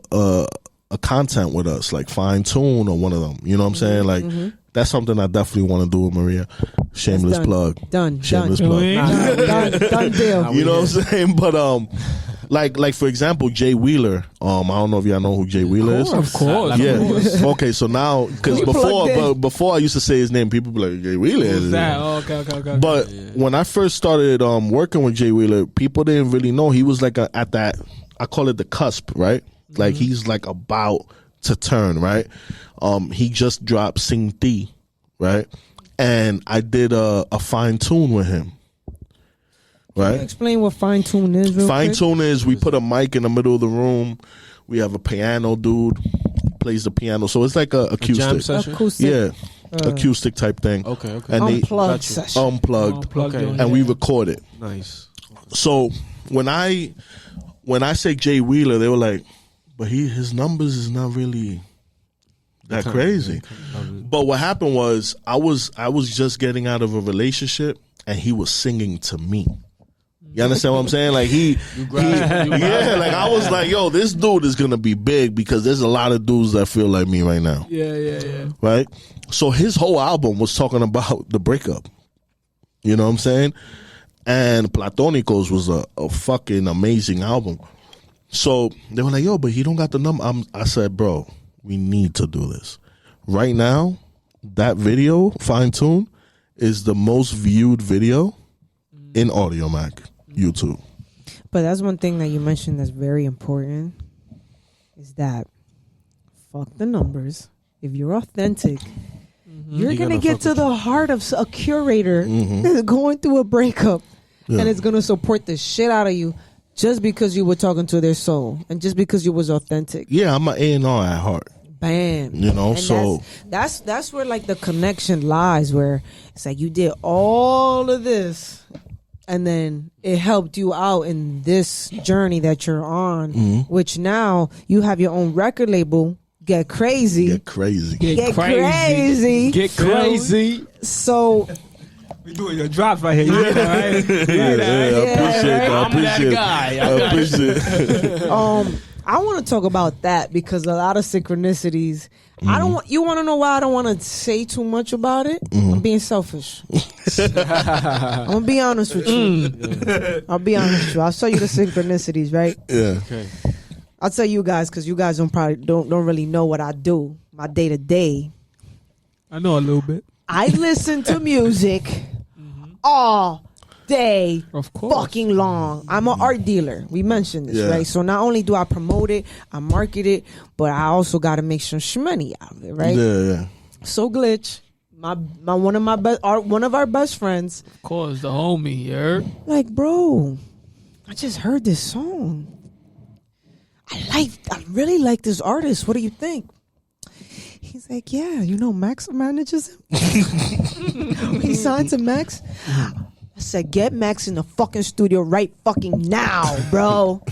content with us, like Fine Tune or one of them. You know what I'm saying? Like that's something I definitely want to do with Maria. Shameless done. plug. Done. Shameless Done. plug. Done deal. You know what I'm saying? But like for example, Jay Wheeler. I don't know if y'all know who Jay Wheeler is. Of course. Yeah. Okay. So now, because before I used to say his name, people be like Jay Wheeler. Who's that? Oh, okay. But when I first started working with Jay Wheeler, people didn't really know he was like at that. I call it the cusp, right? Like he's like about to turn, right? He just dropped Sing Thee, right? And I did a Fine Tune with him. Right? Can you explain what fine tune is real Fine quick? tune is we put a mic in the middle of the room. We have a piano dude plays the piano, so it's like a acoustic. jam session? Acoustic. Yeah, acoustic type thing. Okay. And Unplugged Got you. session. unplugged, Okay. and we record it. Nice. So when I say Jay Wheeler, they were like, but his numbers is not really that crazy. But what happened was I was just getting out of a relationship, and he was singing to me. You understand what I'm saying? Like like I was like, yo, this dude is gonna be big because there's a lot of dudes that feel like me right now. Yeah. Right? So his whole album was talking about the breakup. You know what I'm saying? And Platónicos was a fucking amazing album. So they were like, yo, but he don't got the number. I said, bro, we need to do this. Right now, that video, Fine Tune, is the most viewed video in Audiomack, YouTube. But that's one thing that you mentioned that's very important, is that fuck the numbers. If you're authentic, you're going to get to the heart of a curator that's going through a breakup and it's going to support the shit out of you just because you were talking to their soul and just because you was authentic. Yeah, I'm an A&R at heart. Bam. You know, and so that's where like the connection lies, where it's like you did all of this and then it helped you out in this journey that you're on, which now you have your own record label. Get crazy. Get crazy. Get crazy. Get crazy. So we doing your drops right here. You hear that, right? I appreciate that. I appreciate it. I want to talk about that because a lot of synchronicities. I don't want. You want to know why I don't want to say too much about it? I'm being selfish. I'm gonna be honest with you. I'll be honest with you. I'll show you the synchronicities, right? Yeah. Okay. I'll tell you guys because you guys don't really know what I do, my day to day. I know a little bit. I listen to music all day, of course, fucking long. I'm an art dealer. We mentioned this, right? So not only do I promote it, I market it, but I also got to make some shmoney out of it, right? Yeah. So Glitch, one of our best friends, of course, the homie, you heard? Like, bro, I just heard this song. I really like this artist. What do you think? He's like, yeah, Max manages him. He signed to Max. I said, get Max in the fucking studio right fucking now, bro.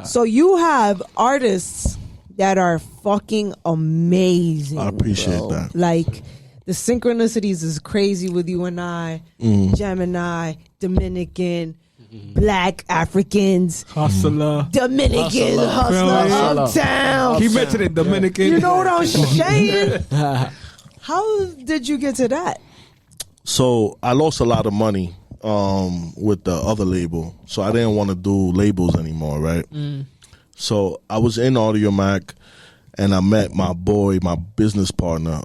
So you have artists that are fucking amazing. I appreciate that. Like, the synchronicities is crazy with you and I, Gemini, Dominican, Black Africans, hustler, Dominican, hustler, uptown. He mentioned it, Dominican. You know what I'm saying? How did you get to that? So I lost a lot of money with the other label, so I didn't want to do labels anymore, right? So I was in Audiomack, and I met my business partner,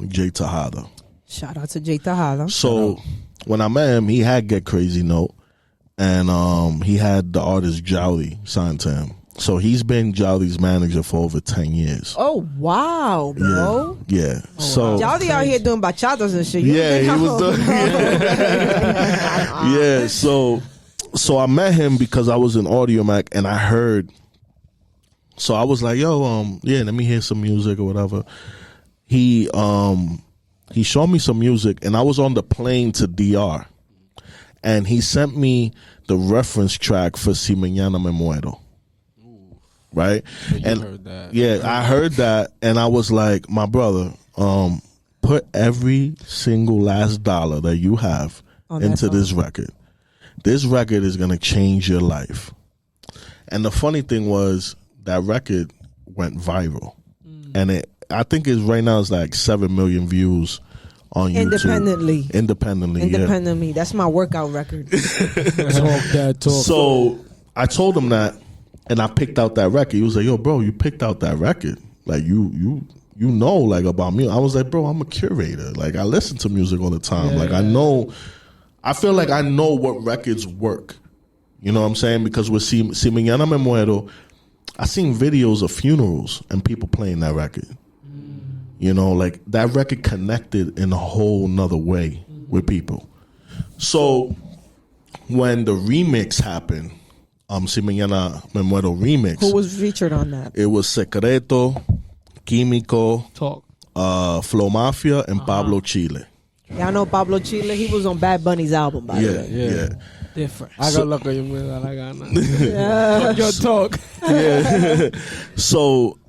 Jay Tejada. Shout out to Jay Tejada. So when I met him, he had Get Crazy Note. And he had the artist Jowdy signed to him. So he's been Jowdy's manager for over 10 years. Oh, wow, bro. Yeah. So Jowdy out here doing bachatas and shit. He was doing Yeah, so I met him because I was in Audiomack and I heard. So I was like, yo, let me hear some music or whatever. He showed me some music and I was on the plane to DR. And he sent me the reference track for Si Mañana Me Muero. Right? And heard that. Yeah, I heard that and I was like, my brother, put every single last dollar that you have into this record. This record is going to change your life. And the funny thing was that record went viral. And I think right now it's like 7 million views on YouTube. Independently. That's my workout record. Talk. So I told him that, and I picked out that record. He was like, yo, bro, you picked out that record. Like, you know, like, about me. I was like, bro, I'm a curator. Like, I listen to music all the time. Like, I feel like I know what records work. You know what I'm saying? Because with Si Mañana Me Muero, I seen videos of funerals and people playing that record. You know, like that record connected in a whole nother way with people. So when the remix happened, Si Mañana Me Muero remix. Who was featured on that? It was Secreto, Químico, Flow Mafia, and Pablo Chile. Yeah, I know Pablo Chile. He was on Bad Bunny's album, by the way. Yeah. Different. I got look at you, man. I got nothing. Your talk. Yeah. So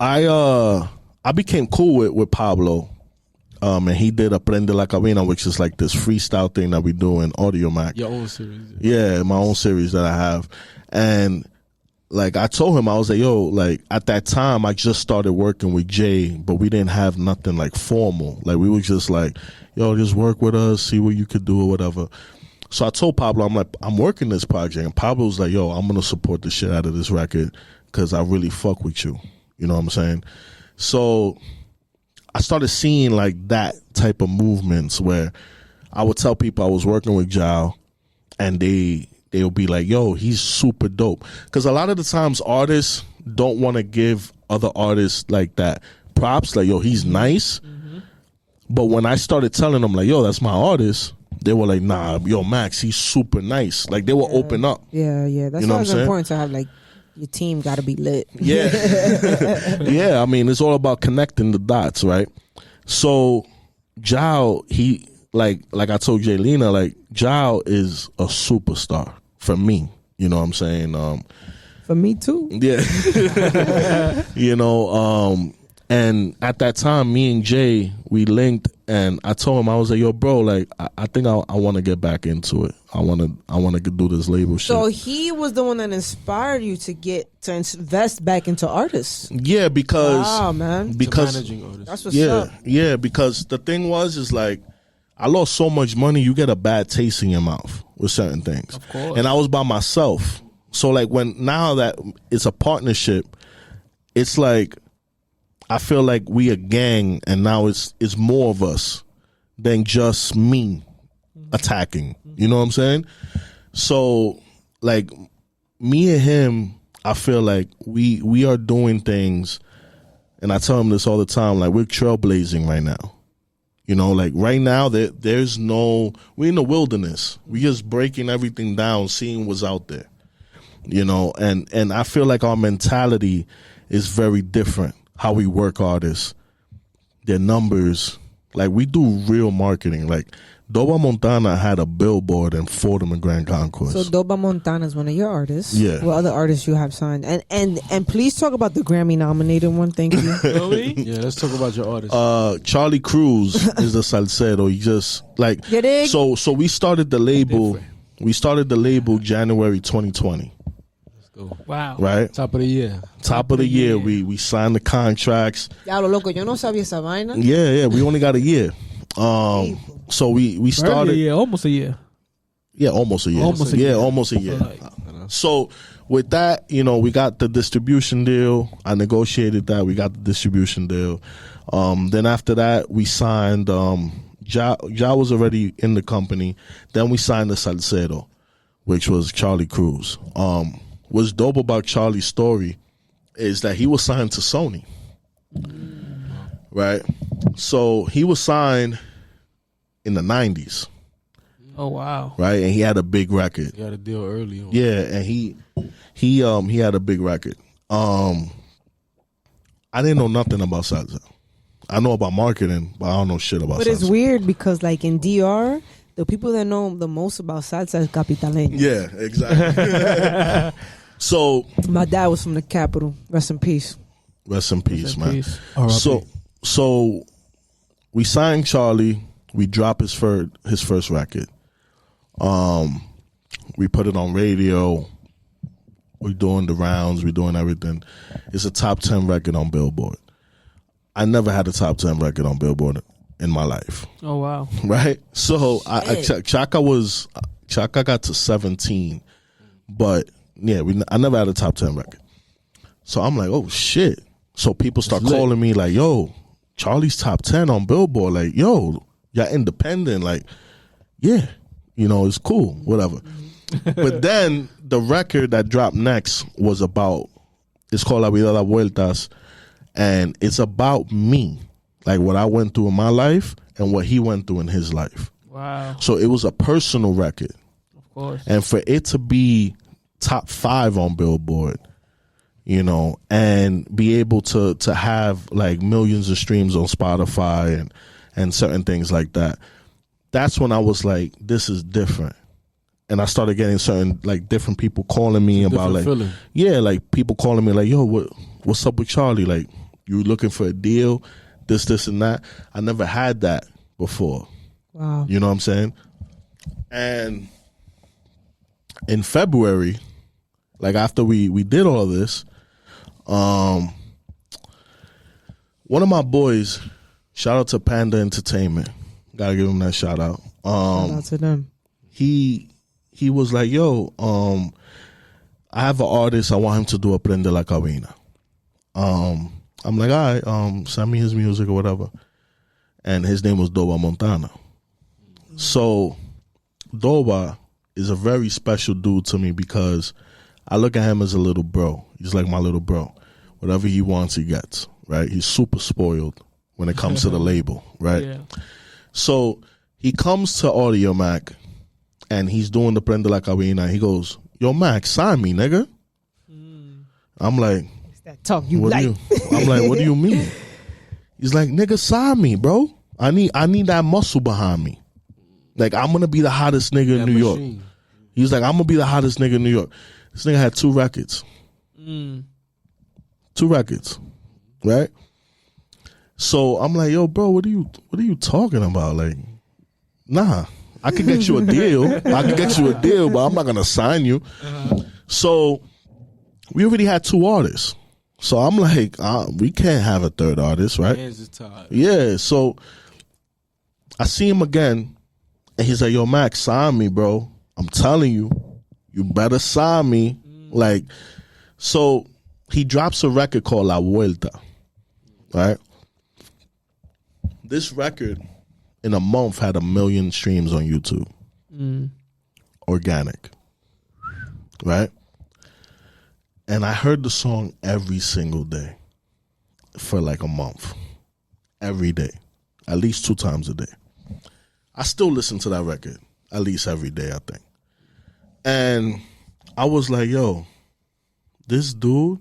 I became cool with Pablo. And he did Aprende la Cabina, which is like this freestyle thing that we do in Audiomack. Your own series. Yeah, my own series that I have. And like I told him, I was like, yo, like at that time I just started working with Jay, but we didn't have nothing like formal. Like we were just like, yo, just work with us, see what you could do or whatever. So I told Pablo, I'm like, I'm working this project. And Pablo was like, yo, I'm going to support the shit out of this record because I really fuck with you. You know what I'm saying? So I started seeing like that type of movements where I would tell people I was working with Jao and they'll be like, yo, he's super dope. Because a lot of the times artists don't want to give other artists like that props. Like, yo, he's nice. Mm-hmm. But when I started telling them like, yo, that's my artist, they were like, nah, yo, Max, he's super nice. Like they will open up. Yeah. That's why it's important to have like your team got to be lit. Yeah. Yeah, I mean, it's all about connecting the dots, right? So Jao, he like I told Jaylina, like Jao is a superstar for me. You know what I'm saying? For me too. Yeah. You know, and at that time, me and Jay, we linked, and I told him, I was like, yo, bro, like, I think I want to get back into it. I want to do this label shit. So he was the one that inspired you to invest back into artists. Yeah, because wow, man, because managing artists. That's what's up. Yeah, because the thing is like, I lost so much money, you get a bad taste in your mouth with certain things. Of course. And I was by myself. So like now that it's a partnership, it's like I feel like we a gang, and now it's more of us than just me attacking. You know what I'm saying? So like me and him, I feel like we are doing things, and I tell him this all the time, like we're trailblazing right now. You know, like right now we're in the wilderness. We just breaking everything down, seeing what's out there. You know, and I feel like our mentality is very different. How we work artists, their numbers, like we do real marketing. Like Doba Montana had a billboard in Fordham and Grand Concourse. So Doba Montana is one of your artists. Yeah. What other artists you have signed? And please talk about the Grammy nominated one. Thank you. Really? Yeah, let's talk about your artist. Charlie Cruz is the salsero. He just like so we started the label. We started the label January 2020. Wow. Right? Top of the year. Top of the year. We signed the contracts. Diablo, loco, yo no sabía esa vaina. Yeah. We only got a year. So we started. Almost a year. Yeah, almost a year. Almost a year. So with that, you know, we got the distribution deal. I negotiated that. We got the distribution deal. Then after that, we signed. Ja was already in the company. Then we signed the Salcedo, which was Charlie Cruz. What's dope about Charlie's story is that he was signed to Sony. Right? So he was signed in the 90s. Oh wow. Right? And he had a big record. He had a deal early on. Yeah, and he had a big record. I didn't know nothing about salsa. I know about marketing, but I don't know shit about salsa. But it's weird because like in DR, the people that know the most about salsa is Capitaleños. Yeah, exactly. So my dad was from the capital. Rest in peace. Rest in peace, man. Peace. So we signed Charlie. We dropped his first record. We put it on radio. We're doing the rounds. We're doing everything. It's a top 10 record on Billboard. I never had a top 10 record on Billboard in my life. Oh wow. Right? So Chaka got to 17, but yeah, I never had a top 10 record. So I'm like, oh shit. So people start calling me like, yo, Charlie's top 10 on Billboard. Like, yo, y'all independent. Like, yeah, you know, it's cool, whatever. But then the record that dropped next was it's called La Vida da Vueltas, and it's about me, like what I went through in my life and what he went through in his life. Wow. So it was a personal record. Of course. And for it to be top 5 on Billboard, you know, and be able to have like millions of streams on Spotify and certain things like that, that's when I was like, this is different. And I started getting certain like different people calling me about like feeling. Yeah, like people calling me like, yo, what's up with Charlie? Like, You looking for a deal, this, and that. I never had that before. Wow. You know what I'm saying? And in February, like after we did all of this, one of my boys, shout out to Panda Entertainment, gotta give him that shout out. Shout out to them. He was like, yo, I have an artist, I want him to do a Prende la Cabina. I'm like, all right, send me his music or whatever. And his name was Doba Montana. So Doba is a very special dude to me because I look at him as a little bro. He's like my little bro. Whatever he wants, he gets, right? He's super spoiled when it comes to the label, right? Yeah. So he comes to Audiomack and he's doing the Prende la Cabina. He goes, yo, Mac, sign me, nigga. I'm like, It's that talk you what like. I'm like, what do you mean? He's like, nigga, sign me, bro. I need that muscle behind me. Like, I'm gonna be the hottest nigga in New York. He's like, I'm gonna be the hottest nigga in New York. This nigga had 2 records. 2 records. Right? So I'm like, yo, bro, what are you talking about? Like, nah. I could get you a deal. But I'm not gonna sign you. So we already had 2 artists. So I'm like, we can't have a 3rd artist, right? Hands is tied. Yeah. So I see him again, and he's like, yo, Max, sign me, bro. I'm telling you, you better sign me. Like, so he drops a record called La Vuelta, right? This record in a month had 1 million streams on YouTube. Organic. Right? And I heard the song every single day for like a month. Every day. At least 2 times a day. I still listen to that record at least every day, I think. And I was like, yo, this dude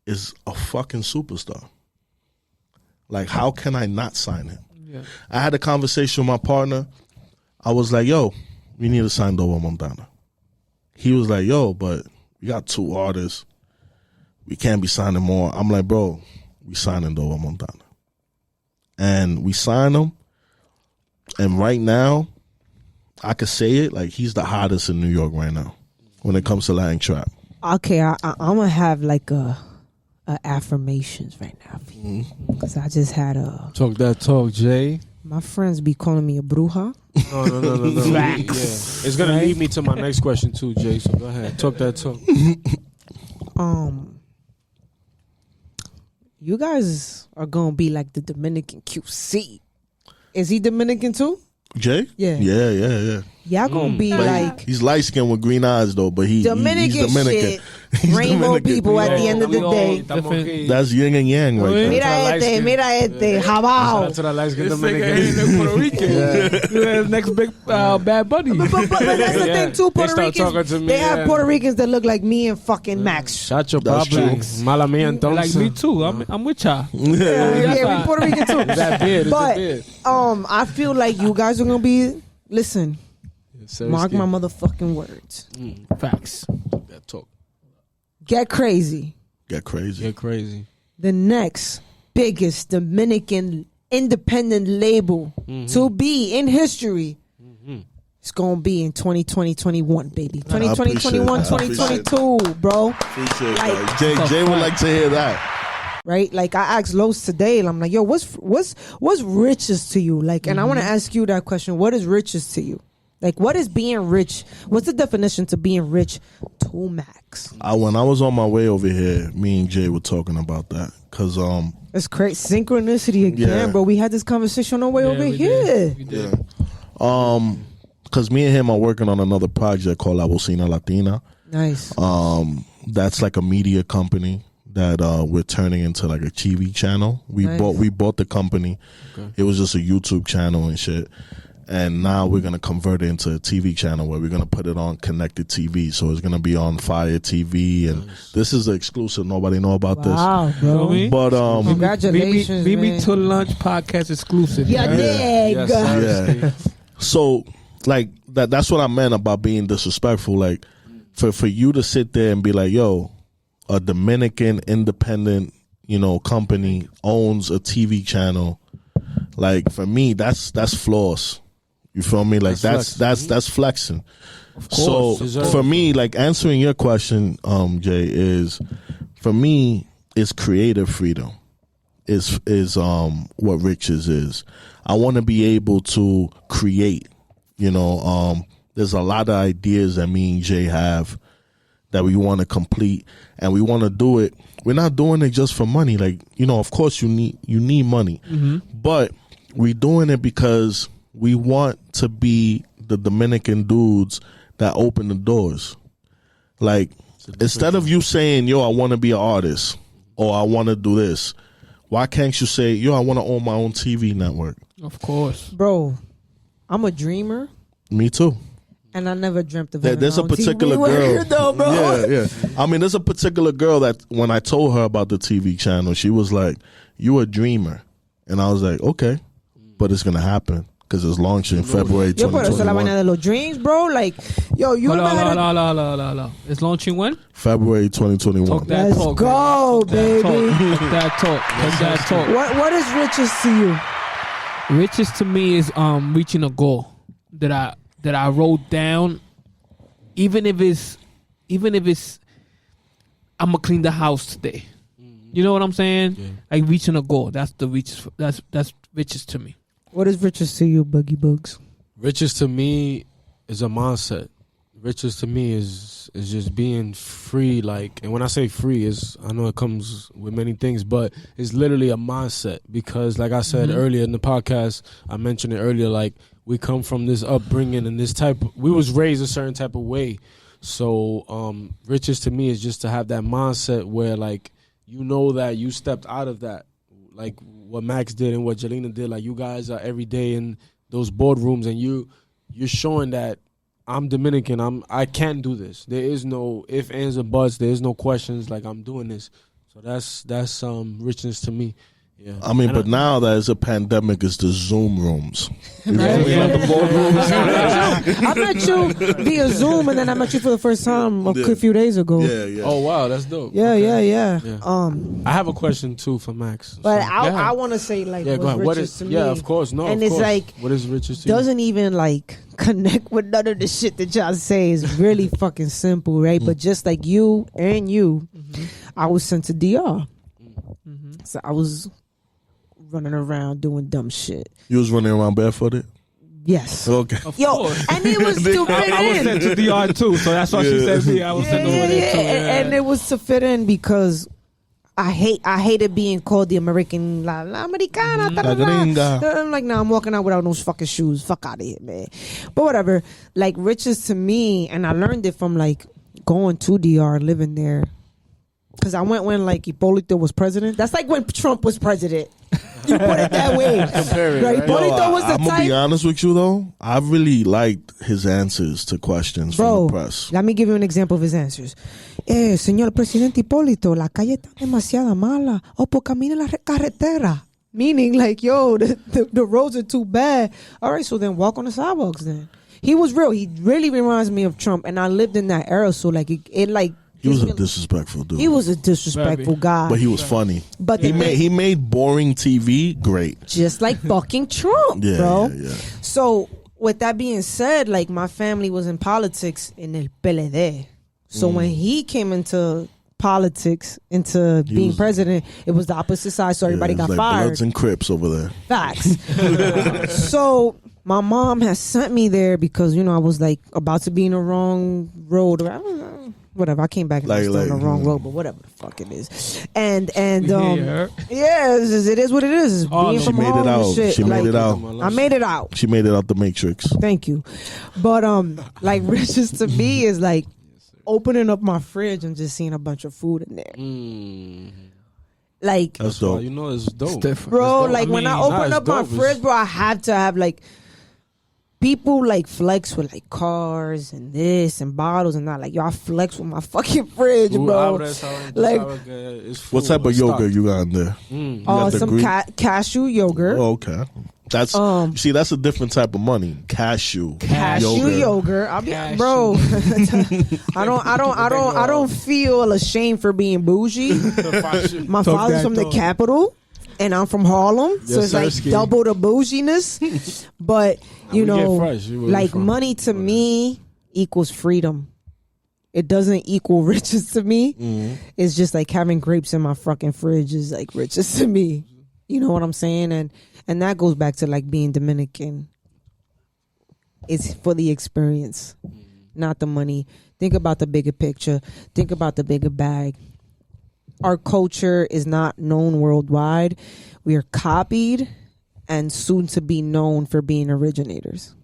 is a fucking superstar. Like, how can I not sign him? Yeah. I had a conversation with my partner. I was like, yo, we need to sign Doba Montana. He was like, yo, but we got 2 artists. We can't be signing more. I'm like, bro, we signing Doba Montana. And we signed him. And right now, I could say it, like, he's the hottest in New York right now when it comes to Latin trap. Okay, I'm gonna have like a affirmations right now because I just had Talk that talk, Jay. my friends be calling me a bruja. No. Facts. Yeah. It's gonna lead me to my next question too, Jay. So go ahead, talk that talk. You guys are gonna be like the Dominican QC. Is he Dominican too? Jay? Yeah. Yeah. Y'all gonna be But like he's light skinned with green eyes though, but he's Dominican Dominican. shit. He's Rainbow Dominican. people at the end of the day. That's yin and yang right there. Mira este, jabao. To the light skin This nigga Dominican. ain't Puerto Rican. Yeah. Next big Bad Bunny. But that's the thing too. They Puerto start talking Ricans, to me, they have yeah. Puerto Ricans that look like me and fucking Max. Shut your That's problem. true. Mala mía entonces. Like me too. I'm with y'all. Yeah, we Puerto Rican too. That beard, But beard. I feel like you guys are gonna be. Listen, mark my motherfucking words. Facts. That talk. Get crazy. Get crazy. Get crazy. The next biggest Dominican independent label to be in history. It's gonna be in 2020, 21, baby. 2020, 21, 2022, bro. Appreciate Like- that. Jay would like to hear that. Right? Like I asked Los today, and I'm like, yo, what's riches to you? Like, and I want to ask you that question. What is riches to you? Like, what is being rich? What's the definition to being rich to Max? When I was on my way over here, me and Jay were talking about that. Cause It's crazy. Synchronicity again, Yeah. bro. We had this conversation on the way over here. We did. cause me and him are working on another project called La Bocina Latina. Nice. That's like a media company that we're turning into like a TV channel. We Nice. bought the company. Okay. It was just a YouTube channel and shit. And now we're gonna convert it into a TV channel where we're gonna put it on connected TV. So it's gonna be on Fire TV, and this is the exclusive. Nobody know about Wow, bro. Me? this. But Congratulations, BB man. to Lunch podcast exclusive. Yeah, right? dig. Yes, sir. yeah. So like that's what I meant about being disrespectful. Like for you to sit there and be like, yo, a Dominican independent, company owns a TV channel, like for me, that's floss. You feel me? Like that's flexing. Of So course. for me, like answering your question, Jay, is for me, it's creative freedom. Is what riches is. I want to be able to create. There's a lot of ideas that me and Jay have that we want to complete, and we want to do it. We're not doing it just for money. Like, of course you need money, but we're doing it because we want to be the Dominican dudes that open the doors. Like, instead of you saying, yo, I want to be an artist or I want to do this, why can't you say, yo, I want to own my own TV network? Of course. Bro, I'm a dreamer. Me too. And I never dreamt of it. There's a particular girl. Though, bro. Yeah. I mean, there's a particular girl that when I told her about the TV channel, she was like, you a dreamer. And I was like, okay, but it's going to happen. Because it's launching February 2021. Yo, pero eso es la vaina de los dreams, bro. Like, yo, you ever had La. It's launching when? February 2021. Talk that Let's talk. go, baby. Talk that talk. What is riches to you? Riches to me is reaching a goal that I wrote down. Even if it's I'm gonna clean the house today. You know what I'm saying? Yeah. Like reaching a goal. That's the riches. That's riches to me. What is riches to you, Boogie Bugs? Riches to me is a mindset. Riches to me is just being free. Like, and when I say free, I know it comes with many things, but it's literally a mindset. Because, like I said earlier in the podcast, I mentioned it earlier. Like, we come from this upbringing and this type. We was raised a certain type of way. So, riches to me is just to have that mindset where, like, that you stepped out of that, like what Max did and what Jelena did. Like, you guys are every day in those boardrooms, and you're showing that I'm Dominican. I can do this. There is no ifs, ands, or buts. There is no questions. Like, I'm doing this. So that's richness to me. Yeah. I mean, but now that it's a pandemic, it's the Zoom rooms. You know what I mean? The boardrooms. I met you via Zoom, and then I met you for the first time a few days ago. Yeah. Oh wow, that's dope. Yeah, okay. yeah. I have a question too for Max. But I want to say like what's riches to me. Yeah, of course, no. And of it's course. like what is riches to you? Doesn't even like connect with none of the shit that y'all say. Is really fucking simple, right? But just like you, I was sent to DR, so I was running around doing dumb shit. You was running around barefooted? Yes. Okay. And it was to fit in. I was sent to DR too, so that's why she said me. I was sent over there too. And it was to fit in because I hated being called the American la Americana. La gringa. I'm like, I'm walking out without those fucking shoes. Fuck out of here, man. But whatever. Like, riches to me, and I learned it from like going to DR, living there. Because I went when like Hipólito was president. That's like when Trump was president. You put it that way. Right? Hipólito was the I'm going to be honest with you, though. I really liked his answers to questions from the press. Let me give you an example of his answers. Señor Presidente Hipólito, la calle está demasiado mala. Pues camine la carretera. Meaning, like, yo, the roads are too bad. All right, so then walk on the sidewalks then. He was real. He really reminds me of Trump. And I lived in that era, so like, it like... He was a disrespectful dude. He was a disrespectful guy. But he was funny. But he made boring TV great. Just like fucking Trump, bro. Yeah. So, with that being said, like, my family was in politics in el PLD. So when he came into politics, into being president, it was the opposite side, so everybody got like fired. Bloods and Crips over there. Facts. So my mom has sent me there because, I was like about to be in the wrong road. Whatever, I came back and I was still on the wrong road, but whatever the fuck it is. And yeah, it is what it is. Being from home and shit. She made it out. I made it out. She made it out the Matrix. Thank you. But like, riches to me is like opening up my fridge and just seeing a bunch of food in there. Like, that's dope. It's dope. It's bro, like when I open up my fridge, bro, I have to have like people like flex with like cars and this and bottles and that. Like, yo, I flex with my fucking fridge, bro. Like, what type of yogurt you got in there? Some cashew yogurt. Oh, okay. That's you see, that's a different type of money. Cashew yogurt. I'll be, bro. I don't feel ashamed for being bougie. My father's from the capital, and I'm from Harlem, so it's like double the bouginess. But you know, like money to me equals freedom. It doesn't equal riches to me. It's just like having grapes in my fucking fridge is like riches to me. You know what I'm saying? And that goes back to like being Dominican. It's for the experience, not the money. Think about the bigger picture. Think about the bigger bag. Our culture is not known worldwide. We are copied and soon to be known for being originators.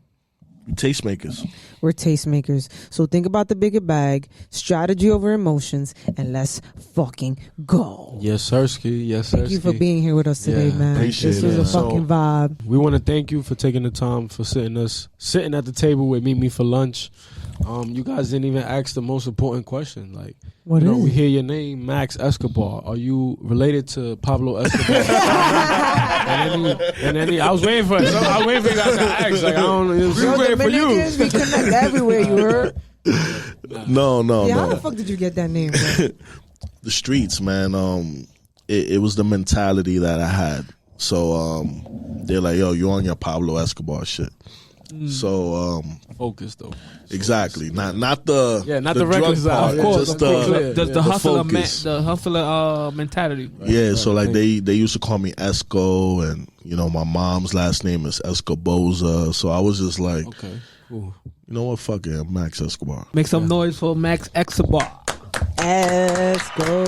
Tastemakers. We're tastemakers. So think about the bigger bag, strategy over emotions, and let's fucking go. Yes, Sirski. Yes, Sirski. Thank you for being here with us today, man. This was a fucking vibe. We want to thank you for taking the time for sitting at the table with Me for lunch. You guys didn't even ask the most important question. Like, what is we hear your name, Max Escobar. Are you related to Pablo Escobar? and then I was waiting for it. So I was waiting for you guys to ask. Like, I don't know. We waiting for you. We connect everywhere, you heard? No. How the fuck did you get that name, bro? The streets, man. It was the mentality that I had. So they're like, yo, you on your Pablo Escobar shit. So focus though. Exactly. Not the the reckless part. Of course, just the hustler focus. the hustler mentality. Right, so like they used to call me Esco, and you know my mom's last name is Escoboza. So I was just like, okay, cool. You know what? Fuck it, Max Escobar. Make some noise for Max Escobar. Escobar.